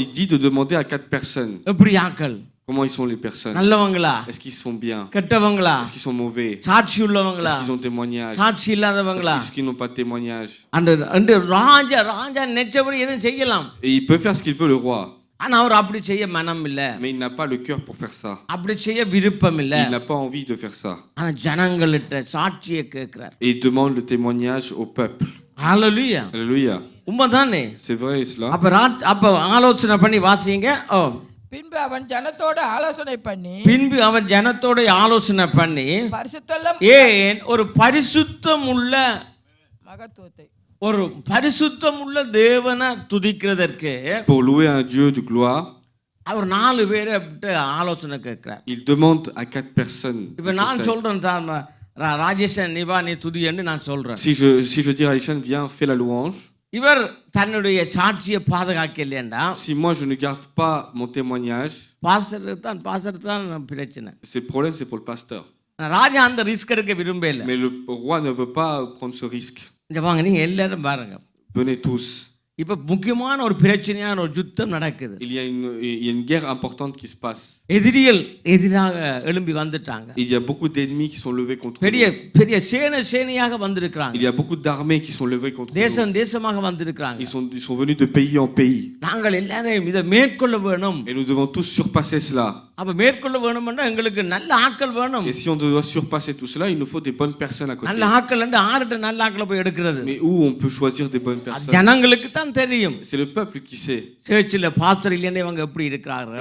il dit de demander à 4 personnes. எப்படி ஆக்கள்? Comment ils sont les personnes? நல்லவங்களா? Est-ce qu'ils sont bien? கெட்டவங்களா? Est-ce qu'ils sont mauvais? சாட்சி உள்ளவங்களா? Est-ce qu'ils ont témoignage? சாட்சி இல்லாதவங்களா? Est-ce qu'ils n'ont pas de témoignage? அந்த ராஜா நெச்சபடி எதுவும் செய்யலாம். Et il peut faire ce qu'il veut, le roi. ஆனா அவர் அப்படி செய்ய மனம் இல்ல. Mais il n'a pas le cœur pour faire ça. அப்படி செய்ய விருப்பம் இல்ல. Il n'a pas envie de faire ça. ஆனா ஜனங்கள்ட்ட சாட்சியை கேக்குறார். Et il demande le témoignage au peuple. ஹalleluya. Alléluia. உண்மைதானே? C'est vrai cela. அப்ப ஆலோசனை பண்ணி வாசிங்க. பின்பு அவன் ஜனத்தோட ஆலோசனை பண்ணி ஏன் ஒரு பரிசுத்தம் உள்ள மகத்துவத்தை, ஒரு பரிசுத்தம் உள்ள தேவனை துதிக்கிறதற்கு, pour louer un Dieu de gloire, அவர் 4 பேரை ஆலோசனை கேட்கிறார். il demande à 4 personnes. இப்ப நான் சொல்றேன் தான், ராஜேஷன் நிவா நீ துதி என்று நான் சொல்றேன். Si je dis Rajesh, viens, fais la louange. இவர் தன்னுடைய சாட்சியை பாதுகாக்கலையேண்டா, si moi je ne garde pas mon témoignage, pastor தான் பிரச்சனை. c'est problème, c'est pour le pasteur. ராஜா அந்த ரிஸ்க் எடுக்க விரும்பல. Mais le roi ne veut pas prendre ce risque. இங்க வாங்க, நீங்க எல்லாரும் பாருங்க. Venez tous. இப்ப முக்கியமான ஒரு பிரச்சனையான ஒரு யுத்தம் நடக்குது. Il y a une guerre importante qui se passe. எதிரிகள் எதிராக எழும்பி வந்துட்டாங்க. Il y a beaucoup d'ennemis qui sont levés contre nous. பெரிய சேனையாக வந்திருக்காங்க. Il y a beaucoup d'armées qui sont levées contre nous. தேசமாக வந்திருக்காங்க. Ils sont venus de pays en pays. நாங்கள் எல்லாரும் இத மேற்கொள்ள வேணும். Et nous devons tous surpasser cela. அப்ப மேற்கொள்ள வேணும்னா எங்களுக்கு நல்ல ஆட்கள் வேணும். Et si on doit surpasser tout cela, il nous faut des bonnes personnes à côté. நல்ல ஆட்கள் வந்து ஆறுட்ட நல்ல ஆட்களை போய் எடுக்கிறது. Mais où on peut choisir des bonnes personnes? ஜனங்களுக்கு தான் தெரியும். C'est le peuple qui sait. சர்ச்சில் பாஸ்டர் இல்லையே அவங்க எப்படி இருக்காங்க.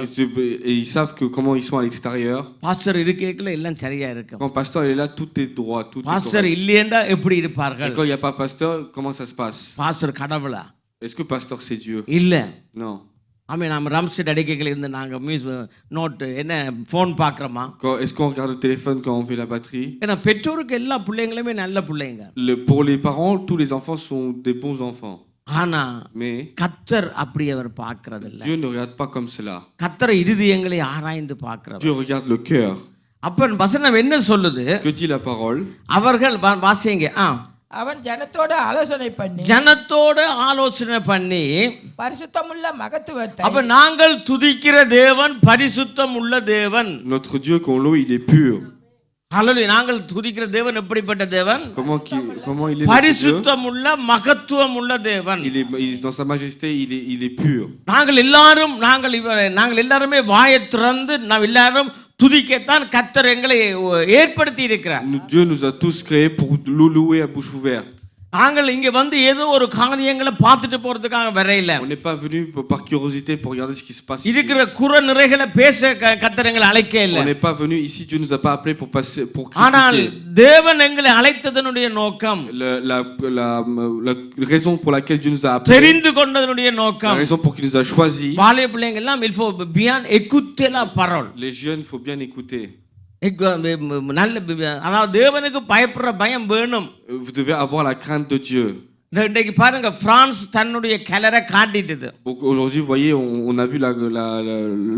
Et ils savent que comment ils sont à l'extérieur. Pastor இருக்கேல எல்லாம் சரியா இருக்கும். Quand pasteur est là, tout est droit, tout est correct. Pastor இல்லையேண்டா எப்படி இருப்பார்கள்? Et quand il y a pas pasteur, comment ça se passe? Pastor கடவுளா? Est-ce que pasteur c'est Dieu? இல்ல. Non. நம்ம ரம்ஸ்டெட் அடிக்கைகள் இருந்து நாங்க நோட் என்ன phone பார்க்கறோமா? Est-ce qu'on regarde le téléphone quand on fait la batterie? ஏன்னா பெற்றோருக்கு எல்லா பிள்ளைங்களுமே நல்ல பிள்ளைங்க. Pour les parents, tous les enfants sont des bons enfants. ஆனா mais கர்த்தர் அப்படி அவர் பார்க்கிறது இல்ல. Dieu ne regarde pas comme cela. கர்த்தர் இருதயங்களை ஆராய்ந்து பார்க்கிறார். Dieu regarde le cœur. அப்ப வசனம் என்ன சொல்லுது? Que dit la parole? அவர்கள் வாசிங்க. அவன் ஜனத்தோட ஆலோசனை பண்ணி ஜனத்தோட ஆலோசனை பண்ணி பரிசுத்தமுள்ள மகத்துவத்தை அப்ப நாங்கள் துதிக்கிற தேவன் பரிசுத்தம் உள்ள தேவன். Notre Dieu qu'on loue, il est pur. ஹalleluya. நாங்கள் துதிக்கிற தேவன் எப்படிப்பட்ட தேவன்? Comment il est notre Dieu? பரிசுத்தம் உள்ள மகத்துவம் உள்ள தேவன். Dans sa majesté, il est pur. நாங்கள் எல்லாருமே வாயை திறந்து நாம் எல்லாரும் துதிக்கத்தான் கர்த்தர் எங்களை ஏற்படுத்தி இருக்கிறார். Dieu nous a tous créés pour le louer à bouche ouverte. நாங்கள் இங்க வந்து ஏதோ ஒரு காரியங்களை பார்த்துட்டு போறதுக்காக வரையில. On n'est pas venu par curiosité pour regarder ce qui se passe ici. இருக்கிற குற நிறைகளை பேச கர்த்தர் எங்களை அழைக்க இல்ல. On n'est pas venu ici, Dieu nous a pas appelé pour passer pour ஆனால் critiquer. தேவன் எங்களை அழைத்ததனுடைய நோக்கம், La raison pour laquelle Dieu nous a appelé, தெரிந்து கொண்டதனுடைய la நோக்கம், raison pour qu'il nous a choisi. வாலிப பிள்ளைங்க எல்லாம் il faut bien écouter la parole. Les jeunes, il faut bien écouter. நல்ல அதாவது தேவனுக்கு பயப்படுற பயம் வேணும். Vous devez avoir la crainte de Dieu. இன்றைக்கு பாருங்க பிரான்ஸ் தன்னுடைய கலரை காட்டிட்டது. Aujourd'hui, vous voyez, on a vu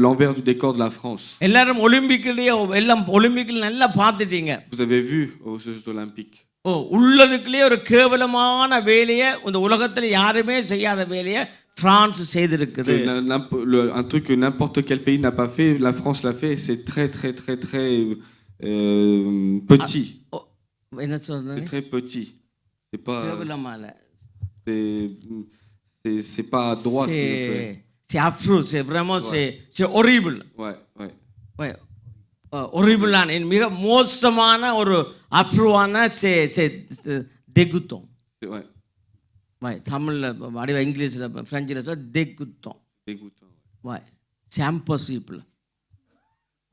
l'envers du décor de la France. எல்லாரும் ஒலிம்பிக்லயே எல்லாம் ஒலிம்பிக்ல நல்லா பார்த்துட்டீங்க. Vous avez vu aux Jeux olympiques. உள்ளதுக்குள்ளே ஒரு கேவலமான வேலையை இந்த உலகத்துல யாருமே செய்யாத வேலையை France செய்திருக்குது. Un truc que n'importe quel pays n'a pas fait, la France l'a fait. C'est très petit. என்ன சொல்றது? C'est très petit. C'est pas. கேவலமால. C'est pas droit ce qu'ils ont fait. C'est affreux, c'est vraiment c'est horrible. Ouais. horrible-ஆன மிக மோசமான ஒரு அஃப்ருவான dégoûtant. Ouais, தமிழ்ல வடிவ இங்கிலீஷ்ல பிரெஞ்சில் சொல்ல dégoûtant. Ouais, c'est impossible.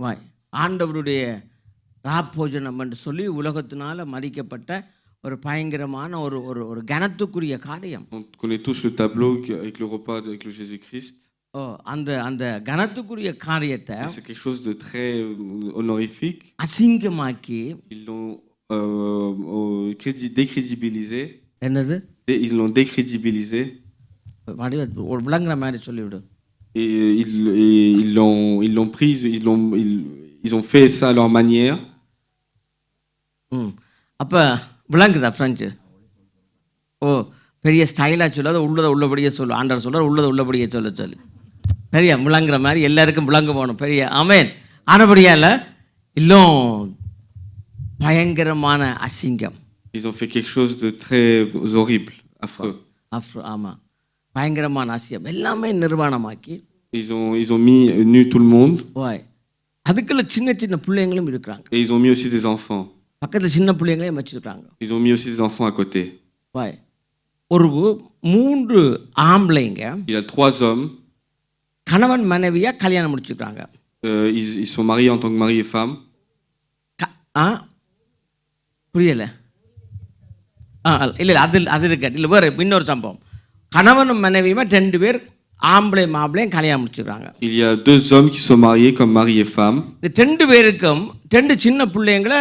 Ouais, ஆண்டவருடைய ராப்போஜனம் என்று சொல்லி உலகத்தினால மதிக்கப்பட்ட ஒரு பயங்கரமான ஒரு கனத்துக்குரிய காரியம். On connaît tous le tableau avec le repas avec le Jésus-Christ. அந்த கனத்துக்குரிய காரியத்தை c'est quelque chose de très honorifique. அசிங்கமாக்கி ils l'ont décrédibilisé. என்னது? Ils l'ont décrédibilisé. ஒரு விளங்குற மாதிரி சொல்லிவிடு. Et ils l'ont pris, ils ont fait ça à leur manière. அப்ப விளங்குதா French? பெரிய ஸ்டைலாக சொல்லாத உள்ளபடியே சொல்லு. ஆண்டவர் சொல்றார் உள்ளபடியே சொல்லு. சரியா? விளங்குற மாதிரி எல்லாருக்கும் விளங்க போகணும். பெரிய ஆமென். ஆனபடியால இன்னும் பயங்கரமான அசிங்கம். Ils ont fait quelque chose de très horrible, affreux. ஆமா, பயங்கரமான அசிங்கம் எல்லாமே நிர்வாணமாக்கி ils ont mis nu tout le monde. வாய் அதுக்குள்ள சின்ன பிள்ளைங்களும் இருக்கிறாங்க. Et ils ont mis aussi des enfants. பக்கத்துல சின்ன பிள்ளைங்களையும் வச்சிருக்காங்க. Ils ont mis aussi des enfants à côté. வாய் ஒரு 3 ஆம்பளைங்க. Il y a 3 hommes. கணவன் மனைவியா கல்யாணம் முடிச்சிருக்காங்க. Ils sont mariés en tant que mari et femme. புரியல? இல்லை அது இருக்க இல்லை வேறு இன்னொரு சம்பவம். கணவனும் மனைவியுமா 2 பேர் மாப்பிள்ளையும் கல்யாணம் முடிச்சிருக்காங்க. Il y a 2 hommes qui sont mariés comme mari et femme. இந்த 2 பேருக்கும் 2 சின்ன பிள்ளைங்களை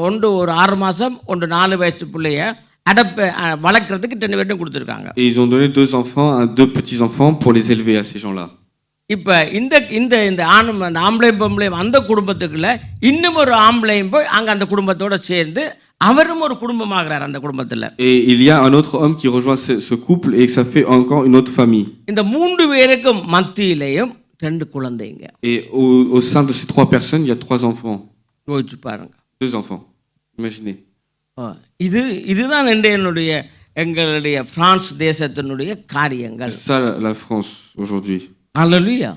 ஒன்று ஒரு 6 மாதம் ஒன்று 4 வயசு பிள்ளைய வளர்க்குறதுக்கு 2 பேர்ட்டும் கொடுத்துருக்காங்க. Et ils ont donné 2 enfants à 2 petits-enfants pour les élever à ces gens-là. இப்போ இந்த ஆணும் அந்த ஆம்பளையும் பொம்பளையும் அந்த குடும்பத்துக்குள்ள இன்னும் ஒரு ஆம்பளையும் போய் அங்கே அந்த குடும்பத்தோடு சேர்ந்து அவரும் ஒரு குடும்பமாகிறார் அந்த குடும்பத்தில். Et il y a un autre homme qui rejoint ce couple et ça fait encore une autre famille. இந்த 3 பேருக்கும் மத்தியிலையும் 2 குழந்தைங்க. Et au sein de ces 3 personnes, il y a 3 enfants. யோசிச்சு பாருங்க. 2 enfants. Imaginez. இதுதான் எங்களுடைய பிரான்ஸ் தேசத்தினுடைய காரியங்கள். C'est ça la France aujourd'hui. அல்லேலூயா.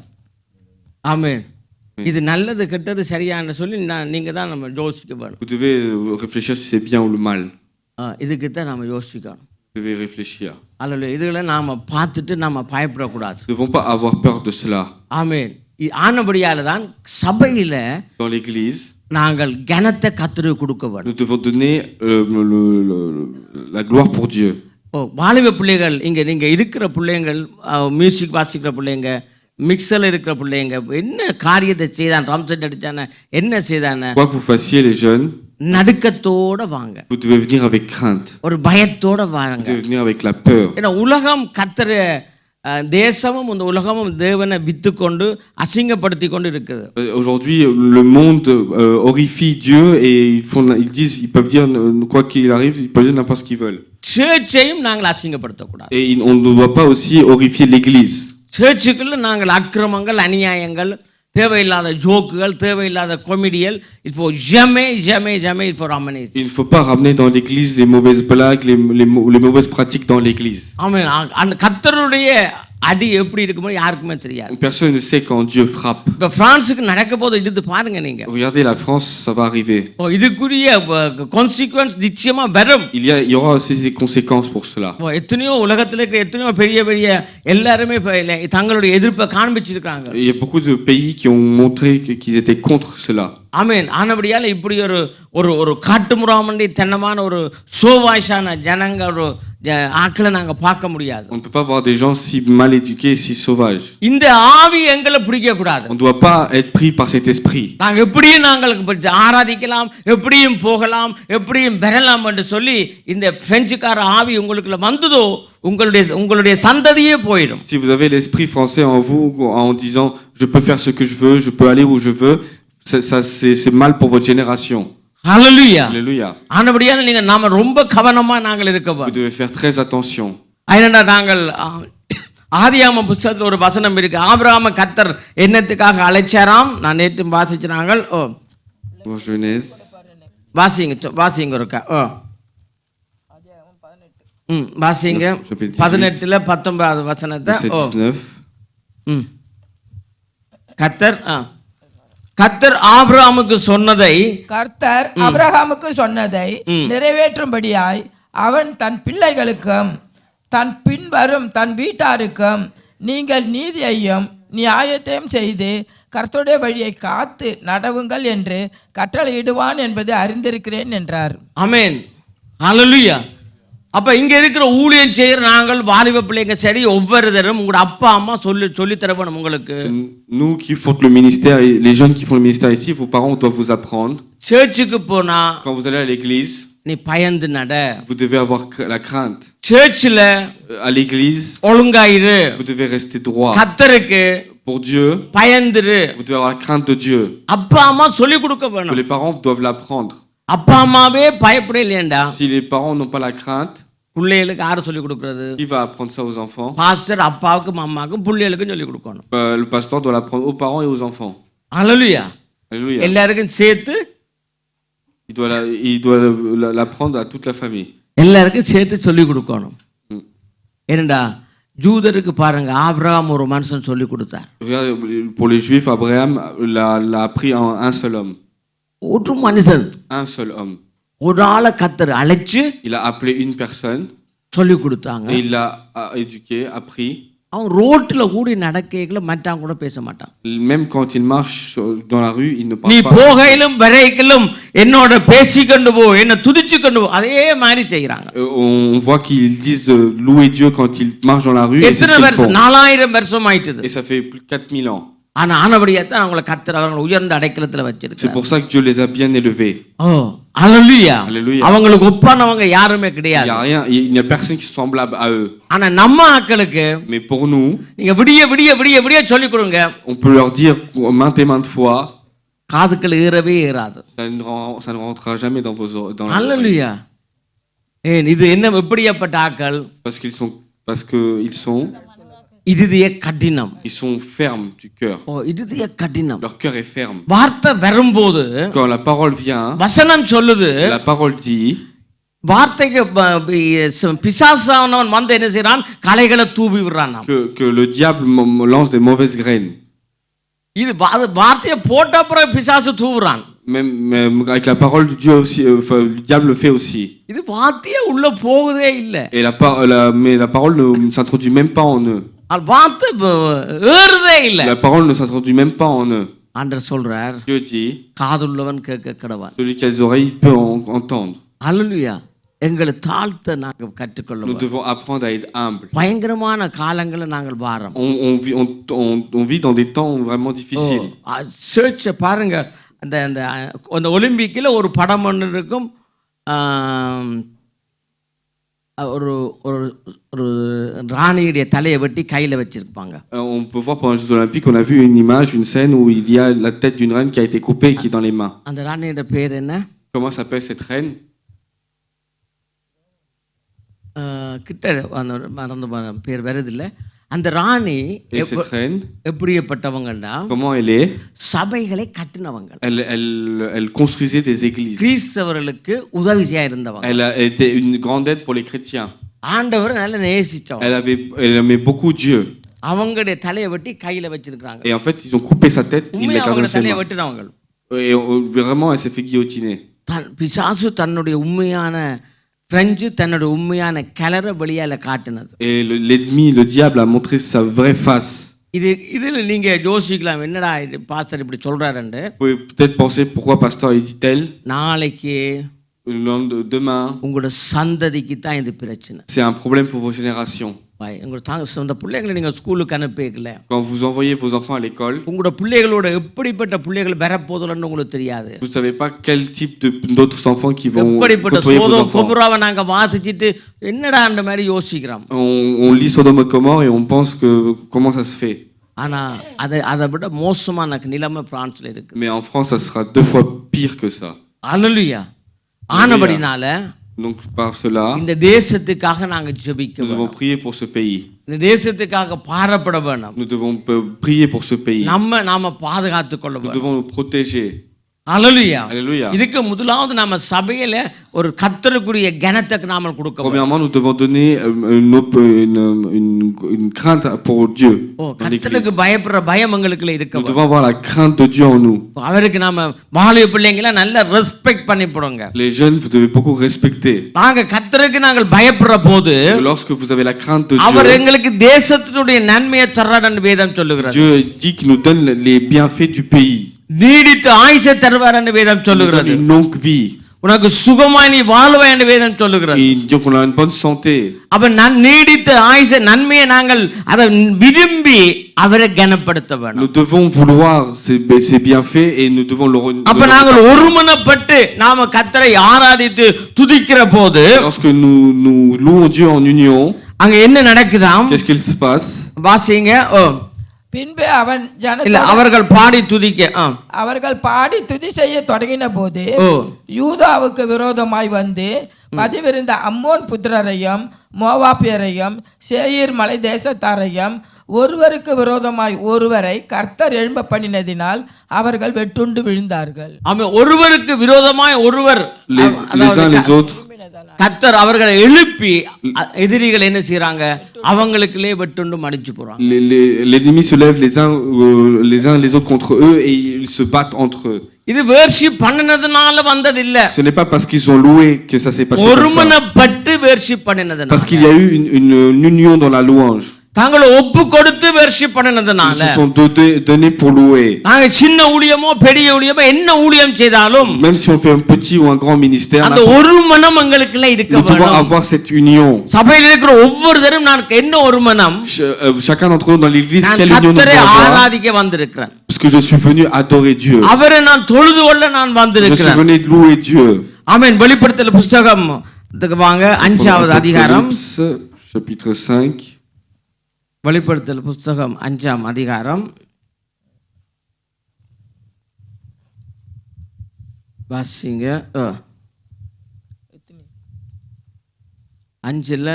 ஆமென். இது நல்லது கெட்டது சரியான சொல்லி நீங்க தான் நம்ம யோசிக்க வேணும். Vous devez réfléchir si c'est bien ou le mal. இதுக்கு தான் நம்ம யோசிக்கணும். Vous devez réfléchir. அல்லேலூயா. இதுகளை நாம பார்த்துட்டு நாம பயப்படக்கூடாது. Nous ne devons pas avoir peur de cela. ஆமென். ஆனபடியால தான் சபையில Dans l'église, நாங்கள் கனத்தை கர்த்தருக்கு கொடுக்க வேண்டும். nous devons donner la gloire pour Dieu. வாலிப பிள்ளைகள் நீங்க இருக்கிற பிள்ளைங்கள் மியூசிக் வாசிக்கிற பிள்ளைங்க மிக்சர்ல இருக்கிற பிள்ளைங்க என்ன காரியத்தை செய்தான் ட்ரம் செட் அடிச்சானே என்ன செய்தானே Quoi que vous fassiez les jeunes, நடுக்கத்தோட வாங்க. vous devez venir avec crainte. ஒரு பயத்தோட வாங்க. Vous devez venir avec la peur. ஏன்னா உலகம் கர்த்தரை தேசமும் இந்த உலகமும் தேவனை வித்து கொண்டு அசிங்கப்படுத்தி கொண்டு இருக்குது. Aujourd'hui, le monde horrifie Dieu et ils peuvent dire quoi qu'il arrive, ils peuvent dire n'importe ce qu'ils veulent. சர்ச்சையும் நாங்கள் அசிங்கப்படுத்தக்கூடாது. Et on ne doit pas aussi horrifier l'Église. சர்ச்சுக்குள்ள நாங்கள் அக்கிரமங்கள், அநியாயங்கள், தேவையில்லாத ஜோக்குகள், தேவையில்லாத கொமெடியல், il faut jamais il faut ramener. Il ne faut pas ramener dans l'Église les mauvaises blagues, les mauvaises pratiques dans l'Église. ஆமென். அந்த கர்த்தருடைய அடி எப்படி இருக்குமோ யாருக்குமே தெரியாது. Personne ne sait quand Dieu frappe. இப்ப பிரான்சுக்கு நடக்க போது இது பாருங்க நீங்க. Regardez la France, ça va arriver. இதுக்குரிய கான்சிக்வென்ஸ் நிச்சயமா வரும். Il y aura aussi des conséquences pour cela. எத்தனையோ உலகத்துல இருக்கிற எத்தனையோ பெரிய எல்லாருமே தங்களுடைய எதிர்ப்பை காண்பிச்சிருக்காங்க. Il y a beaucoup de pays qui ont montré qu'ils étaient contre cela. ஆமென். ஆனபடியால் இப்படி ஒரு காட்டுமுறாமண்டி தன்னமான ஒரு சோவாய்ஷான ஜனங்க ஒரு ஆட்களை நாங்க பார்க்க முடியாது. On ne peut pas voir des gens si mal éduqués, si sauvages. இந்த ஆவி எங்களை பிடிக்க கூடாது. On ne doit pas être pris par cet esprit. நாங்க எப்படியும் நாங்களுக்கு ஆராதிக்கலாம், எப்படியும் போகலாம், எப்படியும் பெறலாம் என்று சொல்லி இந்த பிரெஞ்சுக்கார ஆவி உங்களுக்குள்ள வந்ததோ உங்களுடைய சந்ததியே போயிடும். Si vous avez l'esprit français en vous en disant je peux faire ce que je veux, je peux aller où je veux, c'est mal pour votre génération. Hallelujah. Alléluia. ஆனபடியால நீங்க நாம ரொம்ப கவனமா நாங்கள் இருக்கணும். Vous devez faire très attention. ஐயனா நாங்கள் ஆதியாகம புத்தகத்துல ஒரு வசனம் இருக்கு. ஆபிரகாமை கர்த்தர் என்னத்துக்காக அழைச்சாராம்? நான் நேற்று வாசிச்சாங்க. Genèse. வாசிங்க இருக்கா? வாசிங்க 18ல 19வது வசனத்தை. கர்த்தர் ஆபிரகாமுக்கு சொன்னதை நிறைவேற்றும்படியாய் அவன் தன் பிள்ளைகளுக்கும் தன் பின்வரும் தன் வீட்டாருக்கும் நீங்கள் நீதியையும் நியாயத்தையும் செய்து கர்த்தருடைய வழியை காத்து நடவுங்கள் என்று கட்டளையிடுவான் என்பதை அறிந்திருக்கிறேன் என்றார். ஆமென். ஹல்லேலூயா. அப்ப இங்க இருக்கிற ஊழியம் செய்யற நாங்கள் வாலிப பிள்ளைங்க சரி ஒவ்வொருத்தரும் உங்க அப்பா அம்மா சொல்லி தரணும் உங்களுக்கு. Nous qui font le ministère, les jeunes qui font le ministère ici, vos parents doivent vous apprendre. சர்ச்சுக்கு போனா quand vous allez à l'église, நீ பயந்து நட. vous devez avoir la crainte. சர்ச்சில à l'église, ஒழுங்கா இரு. vous devez rester droit. கர்த்தருக்கு pour Dieu, பயந்துரு. vous devez avoir la crainte de Dieu. அப்பா அம்மா சொல்லி கொடுக்க வேணும். Les parents doivent l'apprendre. அப்பா அம்மாவே பயப்படலையேண்டா. si les parents n'ont pas la crainte, புள்ளைகளுக்கு யார் சொல்லி கொடுக்கிறது? qui va apprendre ça aux enfants? Pastor அப்பாவுக்கும் அம்மாவுக்கும் புள்ளைகளுக்கும் சொல்லி கொடுக்கணும். Le pasteur doit l'apprendre aux parents et aux enfants. Alléluia. Alléluia. எல்லாருக்கும் சேர்த்து il doit l'apprendre à toute la famille. எல்லாருக்கும் சேர்த்து சொல்லி கொடுக்கணும். ஏனண்டா ஜூதருக்கு பாருங்க ஆபிரகாம் ஒரு மனுஷன் சொல்லி கொடுத்தார். Pour les juifs, Abraham l'a appris en un seul homme. ஒரு மனுஷன், un seul homme. ஒரு ஆளை கர்த்தர் அழைச்சு il a appelé une personne சொல்லி கொடுத்தாங்க. et il l'a éduqué, appris. அவன் ரோட்ல கூடி நடக்கையில மற்றவங்க கூட பேச மாட்டான். même quand il marche dans la rue, il ne parle நீ pas. போகையிலும் வரையிலும் என்னோட பேசிக்கொண்டு போ, என்ன துதிச்சுக்கொண்டு போ, அதே மாதிரி செய்றாங்க. On voit qu'ils disent louer Dieu quand ils marchent dans la rue. எத்தனை வருஷம்? 4000 வருஷம் ஆயிட்டது. et ça fait plus de 4000 ans. ஆனா ஆனபடியாத்தான் அவங்களை கர்த்தர் அவங்களை உயர்ந்த அடைக்கலத்துல வச்சிருக்கார். c'est pour ça que Dieu les a bien élevés. Alléluia. Alléluia. அவங்களுக்கு ஒப்பானவங்க யாருமே கிடையாது. il n'y a personne qui est semblable à eux. ஆனா நம்ம ஆட்களுக்கு mais pour nous, நீங்க விடிய சொல்லி கொடுங்க. on peut leur dire maintes fois, காதுக்குள்ள ஏறவே ஏறாது. ça ne rentrera jamais dans vos dans la Alléluia. இது என்ன எப்படிப்பட்ட ஆட்கள்? parce que ils sont இதய கடினம். ils sont fermes du cœur. இதய கடினம். leur cœur est ferme. வார்த்தை வரும்போது quand la parole vient, வசனம் சொல்லுது, la parole dit, வார்த்தைக்கு பிசாசானவன் வந்து என்ன செய்றான்? களைகளை தூவி விடுறான். que le diable lance des mauvaises graines. இது வார்த்தையை போட்ட அப்புறம் பிசாசு தூவுறான். même avec la parole de Dieu aussi, le diable le fait aussi. இது வார்த்தையே உள்ள போகுதே இல்ல. et mais la parole ne s'introduit même pas en eux. வார்த்தை ஏறுதே இல்ல. la parole ne s'introduit même pas en eux. ஆண்டவர் சொல்றார், Dieu dit, காதுள்ளவன் கேட்க கடவன். celui qui a des oreilles peut entendre. அல்லேலூயா. எங்களை தாழ்த்த நாங்கள் கற்றுக்கொள்ள. nous devons apprendre à être humble. பயங்கரமான காலங்களை நாங்கள் வாரம். on vit dans des temps vraiment difficiles. Search பாருங்க, அந்த ஒலிம்பிக்கில் ஒரு படம் ஒன்று இருக்கும். ஒரு ஒரு ஒரு ராணியுடைய தலையை வெட்டி கையில் வச்சிருப்பாங்க. On peut voir pendant les Jeux Olympiques, on a vu une image, une scène où il y a la tête d'une reine qui a été coupée et qui est dans les mains. அந்த ராணியோட பேர் என்ன? Comment s'appelle cette reine? கிட்ட மறந்து பேர் வருதில்லை. அந்த ராணி Et cette reine, எப்படிப்பட்டவங்கன்னா comment elle est? சபைகளை கட்டினவங்க. Elle construisait des églises. கிறிஸ்தவர்களுக்கு உதவியா இருந்தவங்க. Elle était une grande aide pour les chrétiens. ஆண்டவர் நல்ல நேசிச்சவங்க. Elle aimait beaucoup Dieu. அவங்களுடைய தலையை வெட்டி கையில வச்சிருக்காங்க. Et en fait, ils ont coupé sa tête, ils l'ont gardé dans ses தலையை mains. வெட்டினவங்க. Et vraiment, elle s'est fait guillotiner. பிசாசு தன்னுடைய உண்மையான பிரெஞ்சு தன்னுடைய உண்மையான கலரை வெளியால காட்டினது. Et l'ennemi, le diable, a montré sa vraie face. இதில் நீங்க யோசிக்கலாம், என்னடா இது பாஸ்டர் இப்படி சொல்றாருன்னு. Vous pouvez peut-être penser pourquoi pasteur il dit tel. நாளைக்கு Demain, உங்களோட சந்ததிக்கு தான் இது பிரச்சனை. c'est un problème pour vos générations. உங்களோட சொந்த பிள்ளைகளை நீங்க ஸ்கூலுக்கு அனுப்பிக்கல, Quand vous envoyez vos enfants à l'école, உங்களோட பிள்ளைகளோட எப்படிப்பட்ட பிள்ளைகள் வரப்போதுன்னு உங்களுக்கு தெரியாது. vous savez pas quel type d'autres enfants qui vont எப்படிப்பட்ட côtoyer vos சோதோம் enfants. கொமோராவை நாங்க வாசிச்சிட்டு என்னடா அந்த மாதிரி யோசிக்கிறோம். On lit Sodome et Gomorrhe et on pense que comment ça se fait. ஆனா அதை விட மோசமான நிலைமை பிரான்ஸ்ல இருக்கு. Mais en France, ça sera 2 fois pire que ça. அல்லேலூயா. ஆனபடினால Donc par cela, இந்த தேசத்துக்காக நாங்க ஜெபிக்க nous devons வேணும். prier pour ce pays. இந்த தேசத்துக்காக பாரப்பட வேணும். Nous devons prier pour ce pays. நாம பாதுகாத்துக் கொள்ள Nous வேணும். devons nous protéger. அல்லேலூயா. Alléluia. இதுக்கு முதலாவது நாம சபையில ஒரு கர்த்தருக்குரிய கனத்தை நாம கொடுக்க வேணும். Premièrement, nous devons donner une crainte pour Dieu. ஓ, Dans l'église. கர்த்தருக்கு பயப்படுற பயம் எங்களுக்குள்ள இருக்க Nous வேணும். devons avoir la crainte de Dieu en nous. அவருக்கு நாம வாலிப பிள்ளைங்களை நல்ல ரெஸ்பெக்ட் பண்ணி போடுங்க. Les jeunes, vous devez beaucoup respecter. நாங்க கர்த்தருக்கு நாங்கள் பயப்படுற போது Lorsque vous avez la crainte de அவர் Dieu, எங்களுக்கு தேசத்தினுடைய நன்மையை தர்றாருன்னு வேதம் சொல்லுகிறது. Dieu dit qu'il nous donne les bienfaits du pays. நீடித்த ஆயுசை தருவார்னு வேதம் Il nous donne சொல்லுகிறது. une longue vie. உனக்கு சுகமாய் நீ வாழ்வாய் என்று வேதம் சொல்லுகிறது. Et il dit qu'on a une bonne santé. அப்ப நீடித்த ஆயுசை நன்மையை நாங்கள் அதை விரும்பி அவரை கனப்படுத்த வேண்டும். Nous devons vouloir ces bienfaits et nous devons le அப்ப நாங்கள் ஒருமனப்பட்டு நாம கர்த்தரை ஆராதித்து துதிக்கிற போது Lorsque nous louons Dieu en union, அங்க என்ன நடக்குதாம்? qu'est-ce qu'il se passe? வாசிங்க. பின்பு அவன் இல்ல அவர்கள் பாடி துதிக்க அவர்கள் பாடி துதி செய்ய தொடங்கின போது ஓ. யூதாவுக்கு விரோதமாய் வந்து பதிவிருந்த அம்மோன் புத்திரரையும் மோவாபியரையும் சேயீர் மலை தேசத்தாரையும் ஒருவருக்கு விரோதமாய் ஒருவரை கர்த்தர் எழும்ப பண்ணினதினால் அவர்கள் வெட்டுண்டு விழுந்தார்கள். ஒருவருக்கு விரோதமாய் ஒருவர் les uns les autres. கர்த்தர் அவர்களை எழுப்பி எதிரிகள் என்ன செய்றாங்க? அவங்களுக்குள்ளே வெட்டுண்டு மடிச்சு போறாங்க. L'ennemi se lève les uns les autres contre eux et ils se battent entre eux. இது வர்ஷிப் பண்ணனதுனால வந்தது இல்ல. Ce n'est pas parce qu'ils ont loué que ça s'est passé comme ça. ஒருமனப்பட்டு வர்ஷிப் பண்ணனதுனால. Parce qu'il y a eu une union dans la louange. தாங்களை ஒப்பு கொடுத்து worship பண்ணனதுனால. Ils se sont donnés pour louer. நாங்க சின்ன ஊழியமோ பெரிய ஊழியமோ என்ன ஊழியம் செய்தாலும் Même si on fait un petit ou un grand ministère, அந்த ஒரு மனம் எங்களுக்குள்ள இருக்க nous devons வேண்டும். avoir cette union. சபையில் இருக்கிற ஒவ்வொருத்தரும் நான் என்ன ஒரு மனம்? Chacun d'entre nous dans l'église, நான் quelle union nous கர்த்தரை devons avoir? ஆராதிக்க வந்திருக்கிறேன். Parce que je suis venu adorer Dieu. அவரை நான் தொழுது கொள்ள நான் Je suis வந்திருக்கிறேன். venu louer Dieu. ஆமென். வெளிப்படுத்தல் புத்தகம் வாங்க 5வது அதிகாரம். Apocalypse, chapitre 5. வெளிப்படுத்தல் புத்தகம் 5ஆம் அதிகாரம் வாசிங்க. 5ல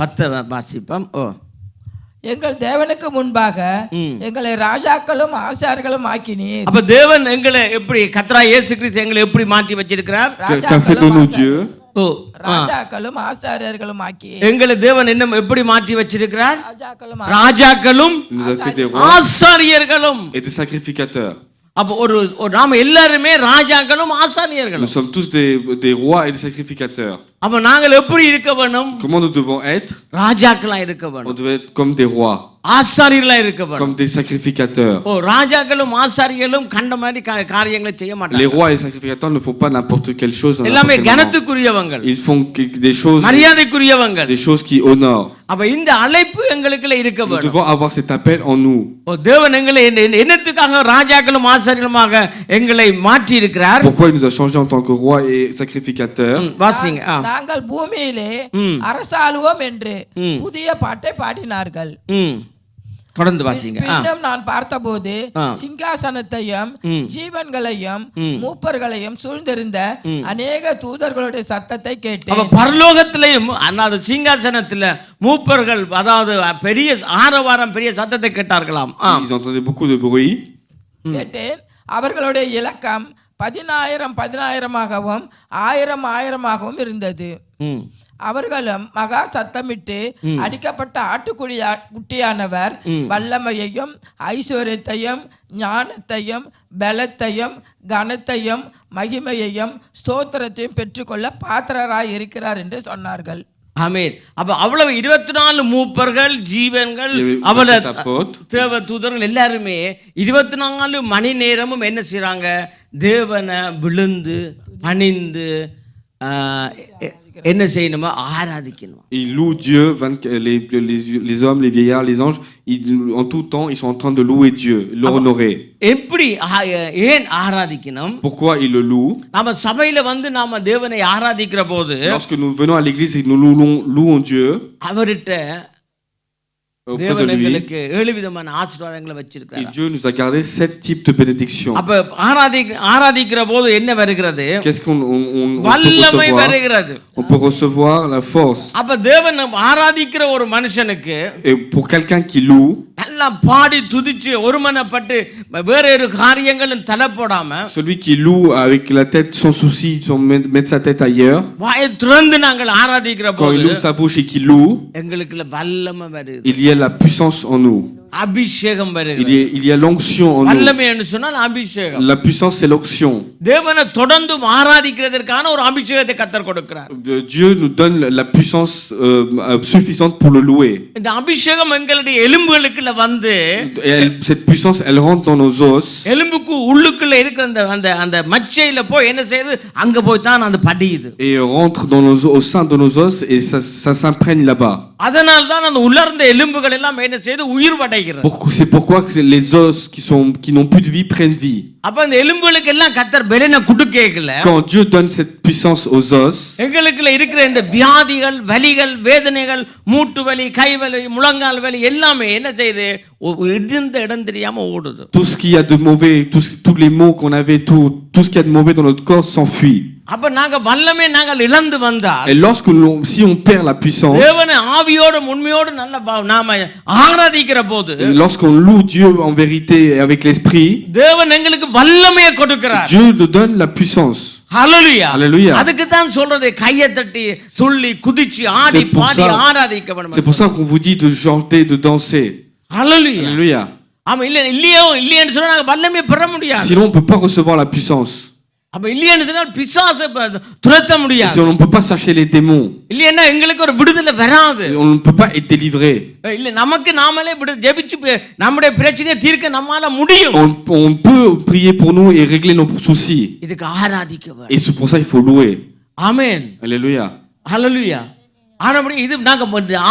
10 வாசிப்போம். எங்கள் தேவனுக்கு முன்பாக எங்களை ராஜாக்களும் ஆசார்களும் ஆக்கினீர். அப்ப தேவன் எங்களை எப்படி கர்த்தராகிய இயேசு கிறிஸ்து எங்களை எப்படி மாற்றி வச்சிருக்கிறார்? Qu'a fait de nous Dieu? ராஜாக்களும் ஆசாரியர்களும் ஆக்கி எங்களை தேவன் என்ன எப்படி மாற்றி வச்சிருக்கிறார்? ராஜாக்களும் Il nous a fait des rois ஆசாரியர்களும் et des sacrificateurs. அப்ப ஒரு நாம எல்லாருமே ராஜாக்களும் ஆசாரியர்களும். Nous sommes tous des rois et des sacrificateurs. அப்ப நாங்கள் எப்படி இருக்க வேணும்? Comment nous devons être? ராஜாக்களா இருக்க வேணும். On devait être comme des rois, ஆசாரியர்களா இருக்க வேணும். comme des sacrificateurs. ராஜாக்களும் ஆசாரியர்களும் கண்ட மாதிரி காரியங்களை செய்ய Les மாட்டாங்க. rois et les sacrificateurs ne font pas n'importe quelle chose. எல்லாமே கனத்துக்குரியவங்க. Ils font des choses, மரியாதைக்குரியவங்க. des choses qui honorent. அப்ப இந்த அழைப்பு எங்களுக்குள்ள இருக்க Nous வேணும். devons avoir cet appel en nous. தேவன் எங்களை என்னத்துக்காக ராஜாக்களும் ஆசாரியர்களுமாக எங்களை மாற்றி இருக்கிறார்? Pourquoi il nous a changé en tant que rois et sacrificateurs? வாசிங்க. நாங்கள் பூமியிலே அரசாளுவோம் என்று புதிய பாட்டை பாடினார்கள். தொடர்ந்து வாசிங்க. பின்னும் நான் பார்த்தபோது சிங்காசனத்தையும் ஜீவன்களையும் மூப்பர்களையும் சூழ்ந்திருந்த அநேக தூதர்களுடைய சத்தத்தை கேட்டேன். பரலோகத்திலையும் அந்த சிங்காசனத்துல மூப்பர்கள், அதாவது பெரிய ஆரவாரம், பெரிய சத்தத்தை கேட்டார்களாம். Ils entendaient beaucoup de bruit. கேட்டேன். அவர்களுடைய இலக்கம் 10,000 1000 இருந்தது. அவர்களும் மகா சத்தமிட்டு அடிக்கப்பட்ட குட்டியானவர் வல்லமையையும் ஐஸ்வர்யத்தையும் ஞானத்தையும் பலத்தையும் கனத்தையும் மகிமையையும் ஸ்தோத்திரத்தையும் பெற்றுக்கொள்ள பாத்திரராய் இருக்கிறார் என்று சொன்னார்கள். ஆமென். அப்ப அவ்வளவு 24 மூப்பர்கள், ஜீவன்கள், தேவ தூதர்கள் எல்லாருமே 24 மணி நேரமும் என்ன செய்றாங்க? தேவனை விழுந்து பணிந்து என்ன செய்யணுமா? ஆராதிக்கணும். Ils louent Dieu, les hommes, les vieillards, les anges, en tout temps, ils sont en train de louer Dieu, l'honorer. எப்படி ஏன் ஆராதிக்கணும்? Pourquoi ils le louent? நாம சபையில வந்து நாம தேவனை ஆராதிக்கிற போது, lorsque nous venons à l'église et que nous louons Dieu, அவர்கிட்ட auprès de lui, et Dieu nous a gardé 7 types de bénédictions. அப்ப ஆராதிக்கிற போது என்ன வருகிறது? Qu'est-ce qu'on வல்லமை வருகிறது. On peut recevoir la force. அப்ப தேவன் ஆராதிக்கிற ஒரு மனுஷனுக்கு, et pour quelqu'un qui loue, நல்லா பாடி துதிச்சு ஒருமனப்பட்டு வேற ஒரு காரியங்களும் தலை போடாம, celui qui loue avec la tête sans souci, sans mettre sa tête ailleurs, வாயை திறந்து நாங்கள் ஆராதிக்கிற quand போது il ouvre sa bouche et qu'il loue, எங்களுக்குள்ள வல்லமை வருது. il y a la puissance en nous. அபிஷேகம் வருது. Il y a l'onction en nous. வல்லமை என்று சொன்னால் அபிஷேகம். La puissance, c'est l'onction. தேவனை தொடர்ந்து ஆராதிக்கிறதற்கான ஒரு அபிஷேகத்தை கர்த்தர் கொடுக்கிறார். Dieu nous donne la puissance suffisante pour le louer. இந்த அபிஷேகம் எங்களுடைய எலும்புகளுக்குள்ள வந்து, cette puissance, elle rentre dans nos os. எலும்புக்கு உள்ளுக்குள்ள இருக்கிற அந்த அந்த மச்சையில போய் என்ன செய்யுது? அங்க போய் தான் அது படியுது. Et rentre dans nos au sein de nos os et ça s'imprègne là-bas. அதனால தான் அந்த உலர்ந்த எலும்புகள் எல்லாம் என்ன செய்யுது? உயிர் அடைகிறது. C'est pourquoi que les os qui n'ont plus de vie prennent vie. அப்ப அந்த எலும்புகளுக்கு எல்லாம் கர்த்தர் பலனை கொடுக்கல. Quand Dieu donne cette puissance aux os, எங்களுக்குள்ள இருக்கிற இந்த வியாதிகள், வலிகள், வேதனைகள், மூட்டு வலி, கை வலி, முழங்கால் வலி எல்லாமே என்ன செய்யுது? இடிந்த இடம் தெரியாம ஓடுது. Tout ce qui a de mauvais, tous les maux qu'on avait, tout ce qui a de mauvais dans notre corps s'enfuit. அப்ப நாங்க வல்லமை நாங்கள் இழந்து வந்தால், et si on perd la puissance, தேவனை ஆவியோடு உண்மையோடு நல்ல நாம ஆராதிக்கிற போது, lorsqu'on loue Dieu en vérité et avec l'esprit, தேவன் எங்களுக்கு வல்லமையை கொடுக்கிறார். Dieu nous donne la puissance. ஹalleluya. Alléluia. அதுக்கு தான் சொல்றது கையை தட்டி துள்ளி குதிச்சு ஆடி பாடி ஆராதிக்க வேண்டும். C'est pour ça qu'on vous dit de chanter, de danser. ஹalleluya. Alléluia. ஆமா, இல்லையேன்னு சொன்னா நாங்க வல்லமையை பெற முடியாது. Sinon on peut pas recevoir la puissance. அப்ப இல்லையேன்னு சொன்னா பிசாசை துரத்த முடியாது. On ne peut pas chasser les démons. இல்லைன்னா எங்களுக்கு ஒரு விடுதலை வராது. On ne peut pas être délivré. இல்ல நமக்கு நாமளே ஜெபிச்சு நம்முடைய பிரச்சனையை தீர்க்க நம்மால முடியும். On peut prier pour nous et régler nos soucis. இதுக்கு ஆராதிக்க வேண்டும். Et c'est pour ça il faut louer. ஆமென். Alléluia. ஹalleluya. ஆனபடி இது நாங்க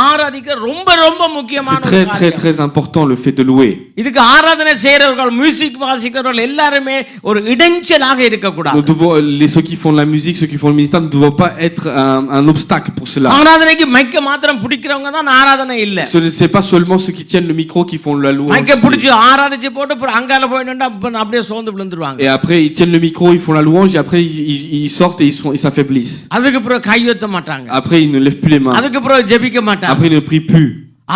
ஆராதிக்க ரொம்ப ரொம்ப முக்கியமான ஒரு காரியம். C'est très important le fait de louer. இதுக்கு ஆராதனை செய்றவர்கள், மியூசிக் வாசிக்கிறவர்கள் எல்லாரும் ஒரு இடைஞ்சலாக இருக்க கூடாது. Nous devons ceux qui font la musique, ceux qui font le ministère ne doivent pas être un obstacle pour cela. ஆராதனைக்கு மைக்க மாத்திரம் பிடிக்கிறவங்க தான் ஆராதனை இல்ல. C'est pas seulement ceux qui tiennent le micro qui font la louange. மைக்க பிடிச்சு ஆராதிச்சு போட்டு அப்புறம் அங்கால போய் நின்னா அப்படியே சோர்ந்து விழுந்துருவாங்க. Et après ils tiennent le micro, ils font la louange et après ils sortent et ils s'affaiblissent. அதுக்கு அப்புறம் கையொத்த மாட்டாங்க. Après ils ne lèvent plus les mains. அதுக்கு அப்புறம் ஜெபிக்க மாட்டாங்க. Après ils ne prient plus.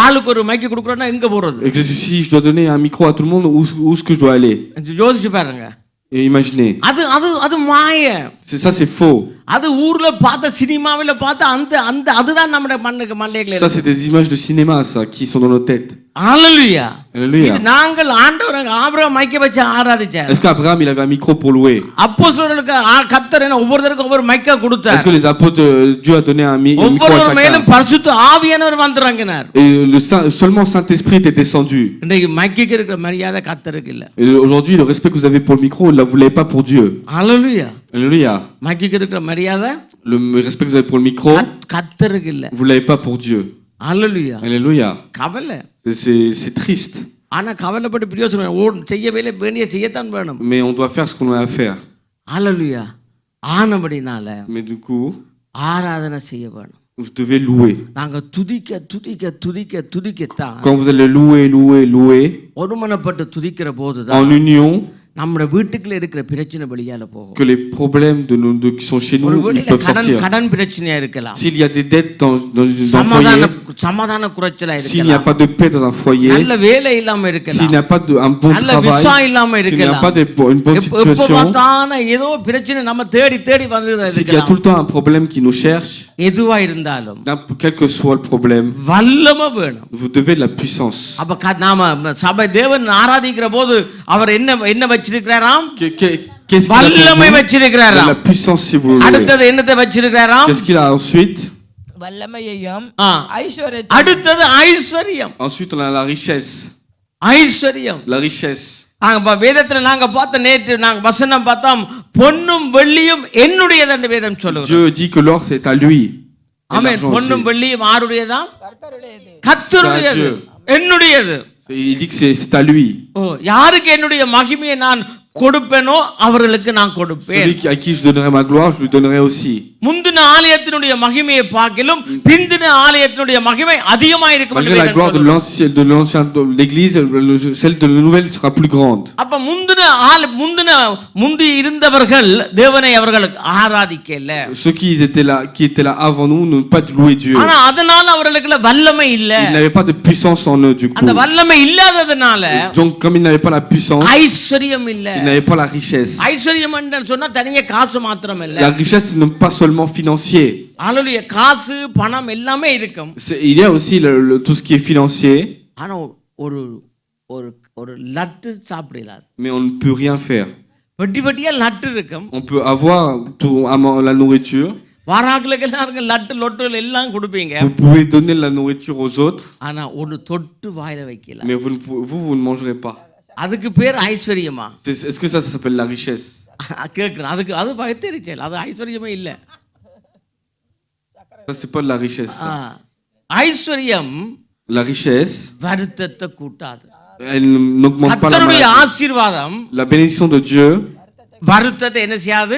ஆளுக்கு ஒரு மைக் கொடுக்கறோம்னா எங்க போறது? Si je dois donner un micro à tout le monde, où est-ce que je dois aller? யோசிச்சு பாருங்க. Et imaginez. அது மாய. Ça c'est faux. அது ஊர்ல பார்த்த சினிமாவில பார்த்த அந்த அதுதான் நம்ம மண்டைக்குள்ள. Ça c'est des images de cinéma ça qui sont dans nos têtes. Alléluia. Alléluia. நாங்கள் ஆண்டவரை ஆபிரகாம் மைக்க வச்சு ஆராதிச்சார். Est-ce qu'Abraham il avait un micro pour louer? அப்போஸ்தலர்களுக்கு கர்த்தர் ஒவ்வொருத்தருக்கும் ஒவ்வொரு மைக்க கொடுத்தார். Est-ce que les apôtres Dieu a donné un micro à chacun? ஒவ்வொரு மேலும் பரிசுத்த ஆவியானவர் வந்திறங்கினார். Et seulement Saint-Esprit est descendu. இன்னைக்கு மைக்கு இருக்கிற மரியாதை கர்த்தருக்கு இல்ல. Et aujourd'hui le respect que vous avez pour le micro, vous l'avez pas pour Dieu. Alléluia. Alléluia. மைக்கு இருக்கிற மரியாதை Le respect que vous avez pour le micro, கர்த்தருக்கு இல்ல. vous l'avez pas pour Dieu. Alléluia. Alléluia. கவலை. C'est triste. ஆனா கவலைப்பட்டு பிரயோஜனம் செய்ய வேண்டிய செய்யத்தான் வேணும். Mais on doit faire ce qu'on a à faire. Alléluia. ஆனபடினால Mais du coup ஆராதனை செய்ய வேணும். Vous devez louer. நாங்க துதிக்க துதிக்க துதிக்க துதிக்கத்தான் Quand vous allez louer, ஒருமனப்பட்டு துதிக்கிற போதுதான் en union, நம்ம வீட்டுக்குள்ள இருக்கிற பிரச்சனை வெளியால போகும். que les problèmes qui sont chez nous, ils peuvent sortir. கடன் பிரச்சனையா இருக்கலாம். S'il y a des dettes dans un foyer, சமாதான குறைச்சலா s'il n'y a இருக்கலாம். pas de paix dans un foyer, நல்ல வேலை இல்லாம s'il இருக்கலாம். n'y a pas un bon நல்ல travail, விசா இல்லாம s'il n'y a இருக்கலாம். pas une bonne situation, எப்பவாதான ஏதோ பிரச்சனை நம்ம தேடி தேடி வந்துதா s'il y a இருக்கலாம். tout le temps un problème qui nous cherche, எதுவா இருந்தாலும் quel que soit le problème, வல்லமை வேணும். vous devez de la puissance. அப்ப நாம சபை தேவன் ஆராதிக்கிற போது அவர் என்ன வச்சிருக்கிறாராம்? Qu'est-ce qu'il a வல்லமை pour vous? வச்சிருக்கிறாராம். De la puissance si vous voulez. அடுத்தது என்னத்தை வச்சிருக்கிறாராம்? Qu'est-ce qu'il a ensuite? வல்லமையையும் ஆ. ஐஸ்வர்யத்தையும் அடுத்தது ஐஸ்வர்யம். Ensuite, on a la richesse. ஐஸ்வர்யம். La richesse. வேதத்துல நாங்க பார்த்த நேற்று நாங்க வசனம் பார்த்தோம், பொன்னும் வெள்ளியும் என்னுடையது என்று வேதம் சொல்லுகிறது. Dieu dit que l'or c'est à lui. Et ஆமென். l'argent பொன்னும் aussi. வெள்ளியும் ஆருடையதாம்? கர்த்தருடையது. கர்த்தருடையது. என்னுடையது. Il dit que c'est à lui. ஓ, யாருக்கு என்னுடைய மகிமையை நான் கொடுப்பேனோ அவர்களுக்கு நான் கொடுப்பேன். Celui à qui je donnerai ma gloire, je lui donnerai aussi. முந்தின ஆலயத்தினுடைய மகிமையை பார்க்கிலும் பிந்தின ஆலயத்தினுடைய மகிமை அதிகமாக இருக்கும் என்று Malgré la வேதம் gloire சொல்லுகிறது. de l'ancien de l'église, celle de la nouvelle sera plus grande. அப்ப முந்தி இருந்தவர்கள் தேவனை அவர்களுக்கு ஆராதிக்கல. Ceux qui étaient là avant nous n'ont pas loué Dieu. ஆனா அதனால அவர்களுக்கு வல்லமை இல்ல. Ils n'avaient pas de puissance en eux du coup. அந்த வல்லமை இல்லாததனால Donc comme ils n'avaient pas la puissance, ஐஸ்வர்யம் இல்ல. ils n'avaient pas la richesse. ஐஸ்வர்யம் என்று சொன்னா தனியே காசு மாத்திரம் இல்ல. La richesse n'est pas seulement financier. அல்லேலூயா. காசு பணம் எல்லாமே இருக்கும். Il y a aussi tout ce qui est financier. ஆனா ஒரு ஒரு ஒரு லட்டு சாப்பிடலாம். Mais on ne peut rien faire. வெட்டி வெட்டியா லட்டு இருக்கும். On peut avoir la nourriture. வாராக்களுக்கு எல்லாருக்கும் லட்டு லொட்டு எல்லாம் கொடுப்பீங்க. Vous pouvez donner la nourriture aux autres. ஆனா ஒரு தொட்டு வாயில வைக்கல. Mais vous ne mangerez pas. அதுக்கு பேர் ஐஸ்வர்யமா? Est-ce que ça s'appelle la richesse? கேக்குறேன். அது பைத்தியச்சல். அது ஐஸ்வர்யமே இல்ல. Ça c'est pas de la richesse. ஐஸ்வர்யம் La richesse, வருத்தத்தை கூட்டாது. elle n'augmente pas la கர்த்தருடைய maladie. ஆசீர்வாதம் La bénédiction de Dieu, வருத்தத்தை என்ன செய்யாது?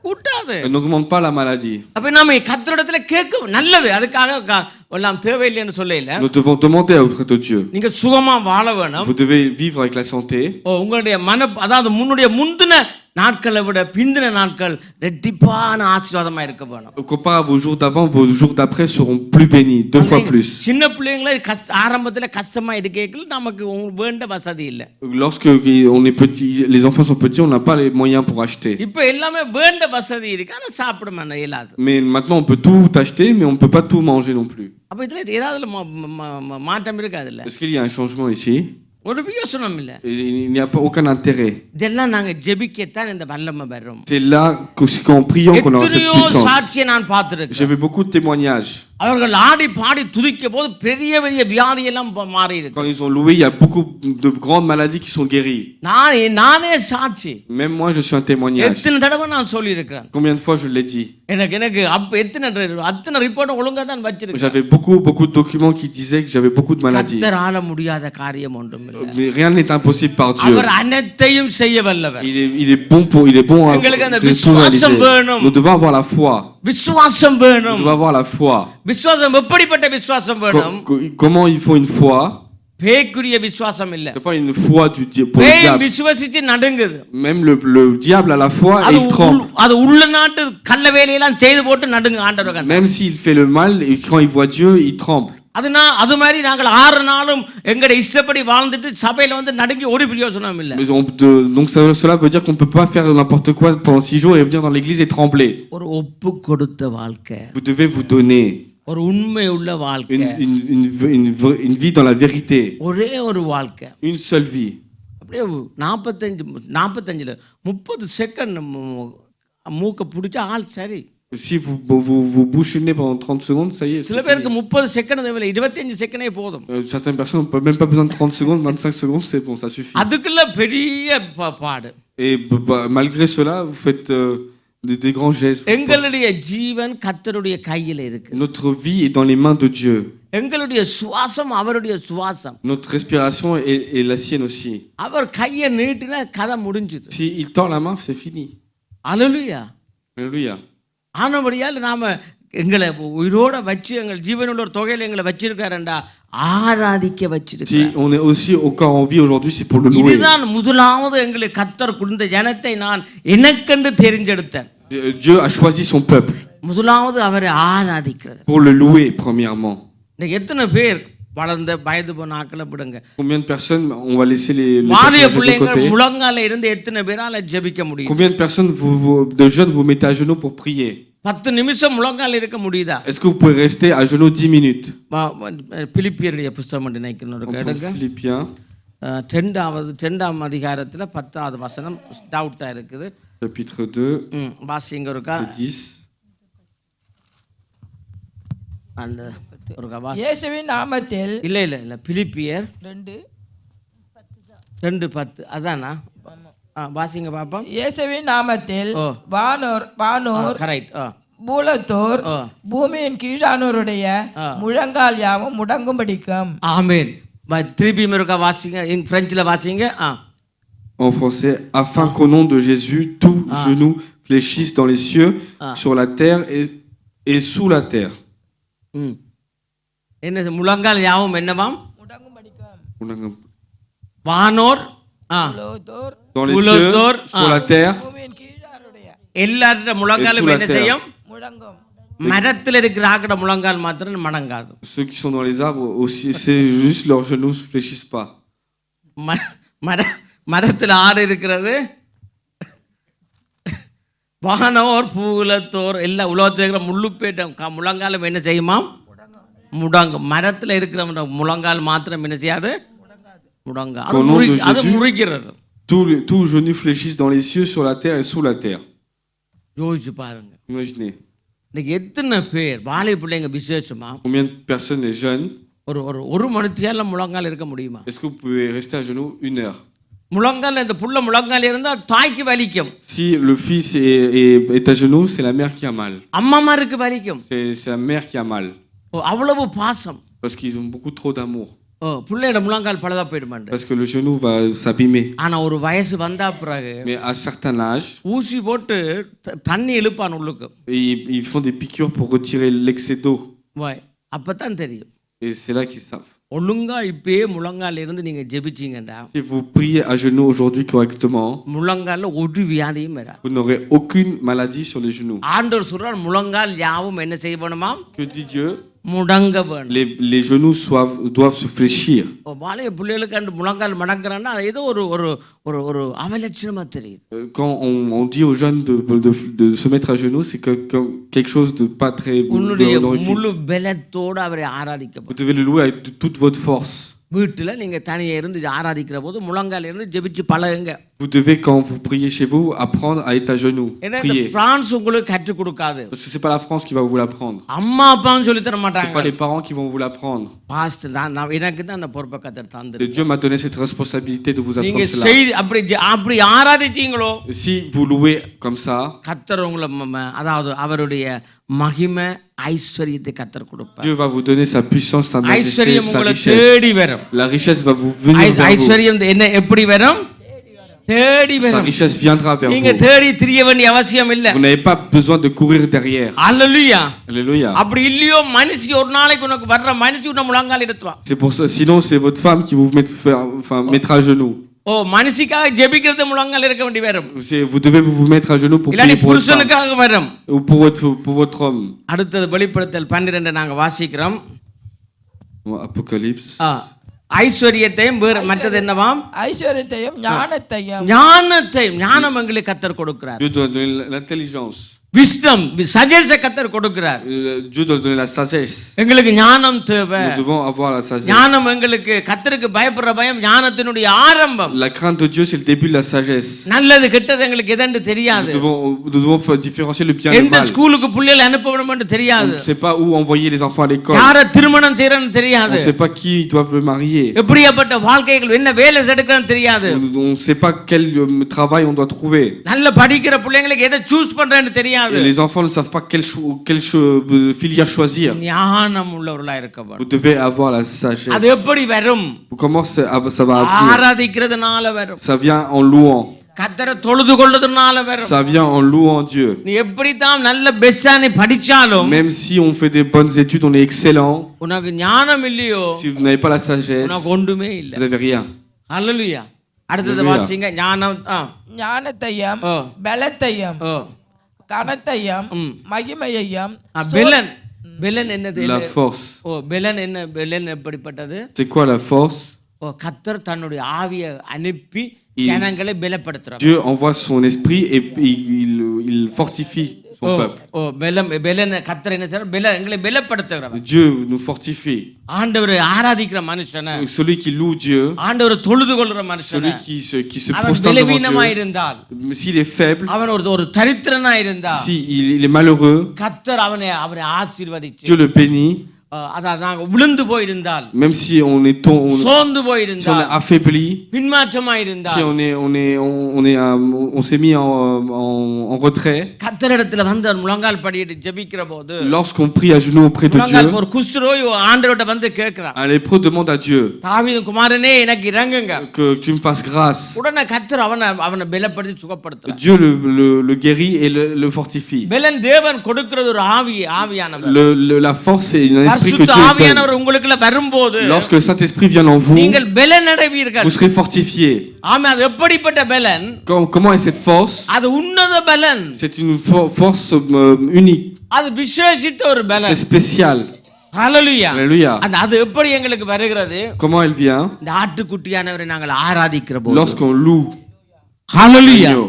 கூட்டாது. elle n'augmente pas la maladie. அப்ப நாம கர்த்தரிடத்துல கேட்க நல்லது. அதுக்காக எல்லாம் தேவையில்லைன்னு சொல்லல. Nous devons demander auprès de Dieu. நீங்க சுகமா வாழ வேணும். Vous devez vivre avec la santé. உங்களுடைய அதாவது முந்தின நாட்களை விட பிந்தின நாட்கள் ரெட்டிப்பான ஆசீர்வாதமா இருக்க வேணும். Comparé à vos jours d'avant, vos jours d'après seront plus bénis, 2 fois plus. சின்ன பிள்ளைங்கள ஆரம்பத்துல கஷ்டமா இருக்கேல நமக்கு வேண்ட வசதி இல்ல. Lorsque on est petit, les enfants sont petits, on n'a pas les moyens pour acheter. இப்போ எல்லாமே வேண்ட வசதி இருக்கு. ஆனா சாப்பிட மாட்டோம் இயலாது. Mais maintenant on peut tout acheter, mais on ne peut pas tout manger non plus. அப்ப இதுல ஏதாவது மாற்றம் இருக்காது இல்ல? Est-ce qu'il y a un changement ici? ஒரு பிரயோசனம் இல்ல. Il n'y a pas aucun intérêt. இதெல்லாம் நாங்க ஜெபிக்கத்தான் இந்த வல்லமை வரும். C'est là qu'en priant qu'on aura cette puissance. சாட்சியை நான் பார்த்திருக்கேன். J'avais beaucoup de témoignages. அவர்கள் ஆடி பாடி துதிக்க போது பெரிய பெரிய வியாதி எல்லாம் மாறி இருக்கு. Quand ils ont loué, il y a beaucoup de grandes maladies qui sont guéries. நானே சாட்சி. Même moi, je suis un témoignage. எத்தனை தடவை நான் சொல்லி இருக்கேன். Combien de fois je l'ai dit? எனக்கு அப்ப அத்தனை ரிப்போர்ட் ஒழுங்கா தான் வச்சிருக்கேன். J'avais beaucoup de documents qui disaient que j'avais beaucoup de maladies. கர்த்தரால முடியாத காரியம் ஒன்றும் இல்லை. Mais rien n'est impossible par Dieu. அவர் அனைத்தையும் செய்ய வல்லவர். Il est bon à எங்களுக்கு அந்த tout விசுவாசம் réaliser. வேணும். Nous devons avoir la foi. விசுவாசம் Nous வேணும். devons avoir la foi. விசுவாசம் எப்படிப்பட்ட விசுவாசம் வேணும்? Comment il faut une foi? பேய்க்குரிய விசுவாசம் இல்ல. C'est pas une foi du pour le பேய் diable. விசுவாசிச்சு நடுங்குது. Même le diable a la foi et il tremble. அது உள்ள நாட்டு கள்ள வேலையெல்லாம் செய்து போட்டு நடுங்க ஆண்டவர். Même s'il fait le mal et quand il voit Dieu, il tremble. அது மாதிரி நாங்கள் 6 நாளும் எங்கட இஷ்டப்படி வாழ்ந்துட்டு சபையில வந்து நடுங்கி ஒரு பிரயோஜனம் இல்ல. Donc cela veut dire qu'on ne peut pas faire n'importe quoi pendant 6 jours et venir dans l'église et trembler. ஒரு ஒப்பு கொடுத்த வாழ்க்கை. Vous devez vous donner. ஒரு உண்மை உள்ள வாழ்க்கை. Une vie dans la vérité. ஒரே ஒரு வாழ்க்கை. Une seule vie. அப்படியே 45ல 30 செகண்ட் மூக்க பிடிச்ச ஆள் சரி. Si vous bouchez le nez pendant 30 secondes, ça y est. சில பேருக்கு 30 செகண்ட் தேவையில்லை, 25 செகண்டே போதும். Certaines personnes n'ont même pas besoin de 30 secondes, 25 secondes, c'est bon, ça suffit. அதுக்குள்ள பெரிய பாடு. Et malgré cela, vous faites des grands gestes. எங்களுடைய ஜீவன் கர்த்தருடைய கையில இருக்கு. Notre vie est dans les mains de Dieu. எங்களுடைய சுவாசம் அவருடைய சுவாசம். Notre respiration est la sienne aussi. அவர் கையை நீட்டினா கதை முடிஞ்சுது. Si il tord la main, c'est fini. அல்லேலூயா. Alléluia. ஆனபடியால் நாம எங்களை உயிரோட வச்சு எங்கள் ஜீவனுள்ள ஒரு தொகையில் எங்களை வச்சிருக்காருண்டா ஆராதிக்க Si வச்சிருக்கார். on est aussi encore en vie aujourd'hui, c'est pour le louer. இதுதான் முதலாவது எங்களை கத்தர் கொடுத்த ஜனத்தை நான் எனக்கென்று தெரிஞ்செடுத்தேன். Dieu a choisi son peuple முதலாவது அவரை ஆராதிக்கிறது. pour le louer premièrement. இன்னைக்கு எத்தனை பேர் வளர்ந்த வயது போன ஆக்களை விடுங்க, Combien de personnes, on va laisser les வாலிய personnes âgées de பிள்ளைங்க côté. முழங்கால இருந்து எத்தனை பேரால ஜெபிக்க முடியும்? Combien de personnes, de jeunes, vous mettez à genoux pour prier? 10 நிமிஷம் முழங்கால இருக்க முடியுதா? Est-ce que vous pouvez rester à genoux 10 minutes? பிலிப்பியருடைய புஸ்தகம் நினைக்கணும் On prend எடுங்க. Philippiens, 2ஆம் அதிகாரத்துல 10வது வசனம் டவுட்டா இருக்குது. chapitre 2, வாசிங்க ஒருக்கா. c'est 10. அந்த ஒருக்கா வாசி. இயேசுவின் நாமத்தில் இல்ல பிலிப்பியர் 2:10 அதானா? வாசிங்க பாப்போம். இயேசுவின் நாமத்தில் ஓ. வானோர் கரெக்ட். பூலத்தோர் ஆ. பூமியின் கீழானோருடைய முழங்கால் யாவும் முடங்கும்படிக்கும். ஆமென். திருப்பி ஒருக்கா வாசிங்க. பிரெஞ்சில் வாசிங்க. En français, afin qu'au nom de Jésus, tout genou fléchisse dans les cieux, sur la terre et sous la terre. என்ன முழங்கால் யாவும் என்னவாம்? முடங்கும்படிக்கும். வானோர் பூலத்தோர் Dans les Boulator, cieux, sur la terre, பூமியின் கீழாருடைய எல்லாரோட முழங்காலும் என்ன செய்யும்? முடங்கும். மரத்தில் இருக்கிற ஆக்கிற முழங்கால் மாத்திரம் மடங்காது. ceux qui sont dans les arbres aussi, c'est juste leurs genoux ne fléchissent pas. மரத்தில் ஆறு இருக்கிறது. வானோர் பூலத்தோர் எல்லா உலகத்தில் இருக்கிற முள்ளுப்பேட்ட முழங்காலும் என்ன செய்யுமாம்? முடங்கும். மரத்தில் இருக்கிற முழங்கால் மாத்திரம் என்ன செய்யாது? முடங்க. அது முறிக்கிறது. Tout genou fléchisse dans les cieux, sur la terre et sous la terre. யோசிச்சு பாருங்க. Imaginez. இன்னைக்கு எத்தனை பேர் வாழை பிள்ளைங்க விசேஷமா Combien de personnes, les jeunes, ஒரு மணித்தியால முழங்கால் இருக்க முடியுமா? est-ce que vous pouvez rester à genoux 1 heure? முழங்கால் இந்த புள்ள முழங்கால் இருந்தா தாய்க்கு வலிக்கும். Si le fils est à genoux, c'est la mère qui a mal. அம்மாமாருக்கு வலிக்கும். C'est la mère qui a mal. அவ்வளவு பாசம். Parce qu'ils ont beaucoup trop d'amour. பிள்ளையோட முழங்கால் பழுதா போயிடுமாண்டு. Parce que le genou va s'abîmer. ஆனா ஒரு வயசு வந்தா பிறகு Mais à un certain âge, ஊசி போட்டு தண்ணி இழுப்பான் உள்ளுக்கு. ils font des piqûres pour retirer l'excès d'eau. அப்பதான் தெரியும். Et c'est là qu'ils savent. ஒழுங்கா இப்பயே முழங்கால இருந்து நீங்க ஜெபிச்சீங்கடா, Si vous priez à genoux aujourd'hui correctement, முழங்கால ஒரு வியாதியும் வராது. vous n'aurez aucune maladie sur les genoux. ஆண்டவர் சொல்றார் முழங்கால் யாவும் என்ன செய்ய வேணுமாம்? Que dit Dieu? முடங்க வேணும். Les genoux doivent se fléchir. வாழைய பிள்ளைகளுக்கு அண்டு முழங்கால் மடங்குறான்னா அது ஏதோ ஒரு அவலட்சணமா தெரியுது. Quand on dit aux jeunes de se mettre à genoux, c'est quelque chose de pas très உன்னுடைய honorifique. முழு பலத்தோடு அவரை ஆராதிக்க. Vous devez le louer avec toute votre force. வீட்டுல நீங்க தனியே இருந்து ஆராதிக்கிற போது முழங்கால இருந்து ஜெபிச்சு பழகுங்க. Vous devez, quand vous priez chez vous, apprendre à être à genoux. ஏன்னா Prier. பிரான்ஸ் உங்களுக்கு கற்றுக் கொடுக்காது. Parce que c'est pas la France qui va vous l'apprendre. அம்மா அப்பான்னு சொல்லி தர C'est pas மாட்டாங்க. les parents qui vont vous l'apprendre. Past நான் எனக்கு தான் அந்த பொறுப்பை கத்தர் Et தந்திருக்கு. Dieu m'a donné cette responsabilité de vous நீங்க apprendre cela. அப்படி ஆராதிச்சீங்களோ Si vous louez comme ça, கத்தர் உங்களை அதாவது அவருடைய மகிமை ஐஸ்வர்யத்தை கத்தர் கொடுப்பார். Dieu va vous donner sa puissance, sa majesté, ஐஸ்வர்யம் sa உங்களை richesse. தேடி வரும். La richesse va vous venir vers vous. ஐஸ்வர்யம் என்ன எப்படி வரும்? தேடி Sa வரும். richesse viendra vers நீங்க vous. தேடி திரிய வேண்டிய அவசியம் இல்ல. Vous n'avez pas besoin de courir derrière. அல்லேலூயா. Alléluia. அப்படி இல்லையோ மனுஷி ஒரு நாளைக்கு உனக்கு வர்ற மனுஷி உன்னை முழங்கால் எடுத்துவா. C'est pour ça. Sinon, c'est votre femme qui vous mettra à genoux. மனுஷிக்காக ஜெபிக்கிறது முழங்கால் இருக்க வேண்டி வரும். Vous devez vous mettre à genoux pour இல்லாட்டி prier pour votre femme. புருஷனுக்காக வரும். Ou pour votre homme. அடுத்தது வெளிப்படுத்தல் 12 நாங்க வாசிக்கிறோம். Apocalypse. ஐஸ்வர்யத்தையும் மற்றது என்னவாம்? ஐஸ்வர்யத்தையும் ஞானத்தையும். ஞானம் எங்களுக்கு கத்தர் கொடுக்கிறார். Dieu doit donner l'intelligence. Wisdom சஜஷ கத்தர் கொடுக்கிறார். Dieu doit donner la sagesse. எங்களுக்கு ஞானம் தேவை. Nous devons avoir la sagesse. ஞானம் எங்களுக்கு கத்தருக்கு பயப்படுற பயம் ஞானத்தினுடைய ஆரம்பம். La crainte de Dieu, c'est le début de la sagesse. நல்லது கெட்டது எங்களுக்கு எதென்று தெரியாது. Nous devons différencier le bien et le எந்த mal. ஸ்கூலுக்கு பிள்ளைகளை அனுப்பணும்னு தெரியாது. On ne sait pas où envoyer les enfants à l'école. யாரை திருமணம் செய்யறன்னு தெரியாது. On ne sait pas qui doivent le marier. எப்படியாப்பட்ட வாழ்க்கைகள் என்ன வேலை எடுக்கறன்னு தெரியாது. On ne sait pas quel travail on doit trouver. நல்ல படிக்கிற பிள்ளைங்களுக்கு எதை சூஸ் பண்றேன்னு தெரியாது. Et les enfants ne savent pas quelle filière choisir. ஞானம் உள்ளவர்களா இருக்க வேண்டும். Vous devez avoir la sagesse. அது எப்படி வரும்? Comment ça va venir? ஆராதிக்கிறதுனால வரும். Ça vient en louant. கர்த்தரை தொழுது கொள்றதுனால வரும். Ça vient en louant Dieu. நீ எப்படி தான் நல்ல பெஸ்டா நீ படிச்சாலும் Même si on fait des bonnes études, on est excellent. உனக்கு ஞானம் இல்லையோ Si vous n'avez pas la sagesse, உனக்கு ஒன்றுமே இல்ல. vous n'avez rien. ஹல்லேலூயா. அடுத்தது வாசிங்க. ஞானம் ஞானத்தையும் ஓ. பலத்தையும் ஓ கனத்தையும் மகிமையையும் பெலன். பெலன் என்னது? La force. ஓ பெலன் என்ன? பெலன் எப்படிப்பட்டது? C'est quoi la force? ஓ கர்த்தர் தன்னுடைய ஆவியை அனுப்பி ஜனங்களை பலப்படுத்துறார். Dieu envoie son esprit et il fortifie son peuple. ஓ பெலன் கர்த்தர் என்ன செய்றார்? பெலன் எங்களை பலப்படுத்துறார். Dieu nous fortifie. ஆண்டவரை ஆராதிக்கிற மனுஷனை, Celui qui loue Dieu, ஆண்டவரை தொழுது கொள்ற மனுஷனை, celui qui se அவன் prosterne devant பலவீனமா Dieu, இருந்தால், s'il est faible, அவன் ஒரு தரித்திரனா இருந்தால், si il est malheureux, கர்த்தர் அவனை ஆசீர்வதிச்சு, Dieu le bénit. அதாவது நாங்க விழுந்து போயிருந்தால், Même si on est சோர்ந்து si on போயிருந்தால், est affaibli, பின்மாற்றமா si இருந்தால், on s'est mis en retrait, கர்த்தரிடத்துல வந்து முழங்கால் படியிட்டு ஜெபிக்கிற போது, lorsqu'on prie à genoux auprès de முழங்கால் Dieu, ஒரு குஷ்டரோகி ஆண்டவர்ட்ட வந்து கேக்குறான், un lépreux demande à Dieu தாவீது குமாரனே எனக்கு இறங்குங்க. que tu me fasses grâce. உடனே கர்த்தர் அவனை பலப்படுத்தி சுகப்படுத்துறார். Dieu le guérit et le fortifie. பெலன் தேவன் கொடுக்கிறது ஒரு ஆவியானவர். La force est un esprit que பரிசுத்த Dieu ஆவியானவர் donne. உங்களுக்குள்ள வரும்போது Lorsque le Saint-Esprit vient en vous, நீங்கள் பெலன் அடைவீர்கள். vous serez fortifiés. ஆமா, அது எப்படிப்பட்ட பெலன்? Comment est cette force? அது உன்னத பெலன். C'est une force unique. அது விசேஷித்த ஒரு C'est பெலன். spécial. ஹல்லேலூயா. Alléluia. அது எப்படி எங்களுக்கு வருகிறது? Comment elle vient? இந்த ஆட்டுக்குட்டியானவரை நாங்கள் ஆராதிக்கிற போது. Lorsqu'on loue. ஹல்லேலூயா. Agneau.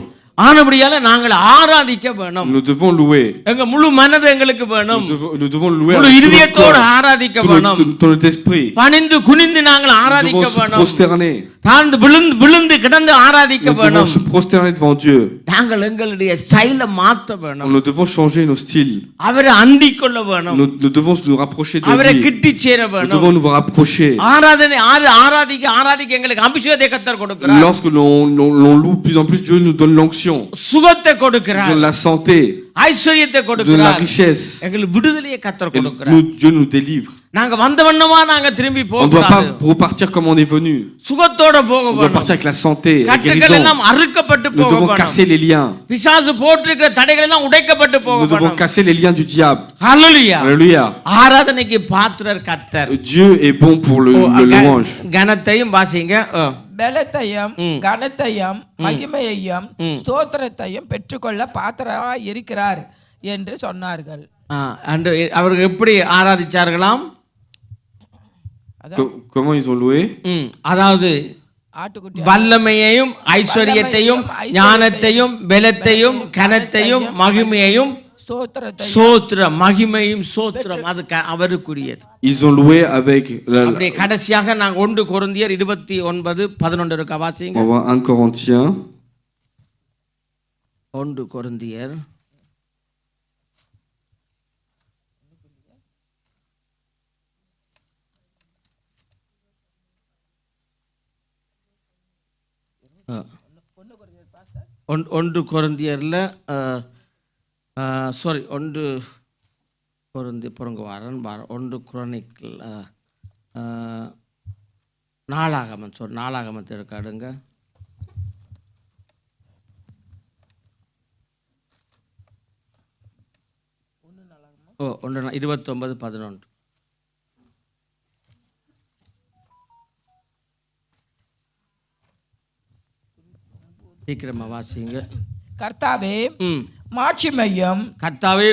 ஆனபடியால நாங்கள் ஆராதிக்க வேணும். Nous devons louer. எங்க முழு மனது எங்களுக்கு வேணும். Nous devons louer முழு avec tout notre இதயத்தோடு corps, ஆராதிக்க tout வேணும். notre esprit. பணிந்து குனிந்து நாங்கள் Nous ஆராதிக்க devons se வேணும். prosterner. தாழ்ந்து விழுந்து கிடந்து ஆராதிக்க Nous devons வேணும். se prosterner devant Dieu. நாங்கள் எங்களுடைய ஸ்டைல மாத்த வேணும். Nous devons changer nos styles. அவரை அண்டிக் கொள்ள வேணும். Nous devons nous rapprocher de அவரை lui. கிட்டி சேர Nous வேணும். devons nous rapprocher. ஆராதிக்க எங்களுக்கு அபிஷேகத்தை கர்த்தர் கொடுக்கிறார். Lorsque l'on loue plus en plus, Dieu nous donne l'onction, சுகத்தை nous கொடுக்கிறார். donne la santé, ஐஸ்வரியத்தை nous donne la கொடுக்கிறார். richesse. எங்களுக்கு விடுதலையை கர்த்தர் Et கொடுக்கிறார். Dieu nous délivre. நாங்க வந்த வண்ணமா நாங்க திரும்பி On ne doit போகக்கூடாது. pas repartir comme on est venu. சுகத்தோட போக On doit வேணும். partir avec la santé, la கட்டுகள் guérison. எல்லாம் அறுக்கப்பட்டு Nous போக devons வேணும். casser les liens. பிசாசு போட்டிருக்கிற தடைகள் எல்லாம் உடைக்கப்பட்டு போக Nous devons வேணும். casser les liens du diable. ஹல்லேலூயா. Alléluia. ஆராதனைக்கு பாத்திரர் கர்த்தர். Dieu est bon pour le louange. கனத்தையும் வாசிங்க. பலத்தையும் கனத்தையும் மகிமையையும் ஸ்தோத்திரத்தையும் பெற்றுக்கொள்ள பாத்திரராய் இருக்கிறார் என்று சொன்னார்கள். அன்று அவர்கள் எப்படி ஆராதிச்சார்களாம்? Comment ils ont loué? அதாவது ஆட்டுக்குட்டி வல்லமையையும் ஐஸ்வரியத்தையும் ஞானத்தையும் பலத்தையும் கனத்தையும் மகிமையையும் சோத்திரம் மகிமையும் சோத்திரம் அது அவருக்குரியது. Ils ont loué avec அப்படியே கடைசியாக நாங்க 1 கொரிந்தியர் 29:11 இருக்க வாசிங்க. On va 1 Corinthiens. 1 கொரிந்தியர் 1 கொரிந்தியர்ல சாரி 1 கொரிந்தியர் பொறுங்க வாரன் 1 குரோனிக்கல் நாளாகமம் நாளாகமத்தை இருக்காடுங்க. ஓ 29:11 சீக்கிரமா வாசிங்க. கர்த்தாவே மாட்சிமையும் கர்த்தாவே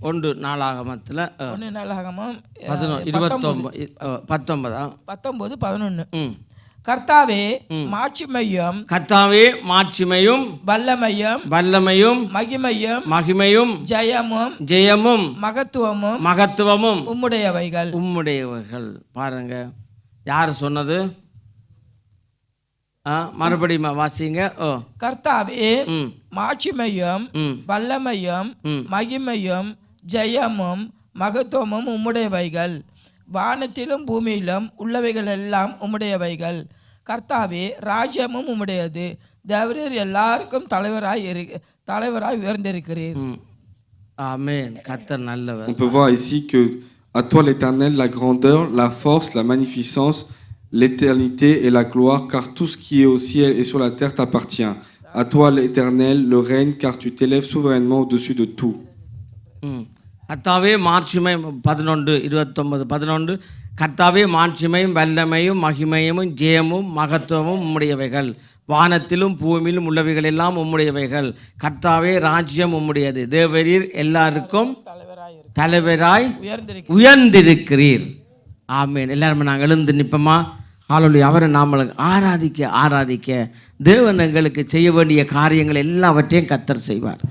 1 நாளாகமத்துல 1 நாளாகமம் 19:11 கர்த்தாவே மாட்சிமையும் கர்த்தாவே மாட்சிமையும் வல்லமையும் மகிமையும் ஜெயமும் மகத்துவமும் உம்முடையவைகள். பாருங்க யார் சொன்னது? மறுபடியும் வாசிங்க. கர்த்தாவே மாட்சிமையும் வல்லமையும் மகிமையும் ஜெயமும் மகத்துவமும் உம்முடையவைகள். வானத்திலும் பூமியிலும் உள்ளவைகள் எல்லாம் உம்முடையவைகள். கர்த்தாவே ராஜ்யமும் உம்முடையது. தேவரீர் எல்லாருக்கும் தலைவராய் உயர்ந்திருக்கிறீர். ஆமென். கர்த்தர் நல்லவர். On peut voir ici que à toi l'Éternel la grandeur, la force, la magnificence, l'éternité et la gloire, car tout ce qui est au ciel et sur la terre t'appartient. À toi l'Éternel, le règne, car tu t'élèves souverainement au-dessus de tout. கர்த்தாவே மாட்சிமை 11:29 கர்த்தாவே மாட்சிமையும் வல்லமையும் மகிமையும் ஜெயமும் மகத்துவமும் உம்முடையவைகள். வானத்திலும் பூமியிலும் உள்ளவைகள் எல்லாம் உம்முடையவைகள். கர்த்தாவே ராஜ்யம் உம்முடையது. தேவரீர் எல்லாருக்கும் தலைவராய் உயர்ந்திருக்கிறீர். ஆமென். எல்லாருமே நாங்கள் எழுந்து நிற்போமா? ஹல்லேலூயா. அவரை நாம ஆராதிக்க தேவன் எங்களுக்கு செய்ய வேண்டிய காரியங்கள் எல்லாவற்றையும் கர்த்தர் செய்வார்.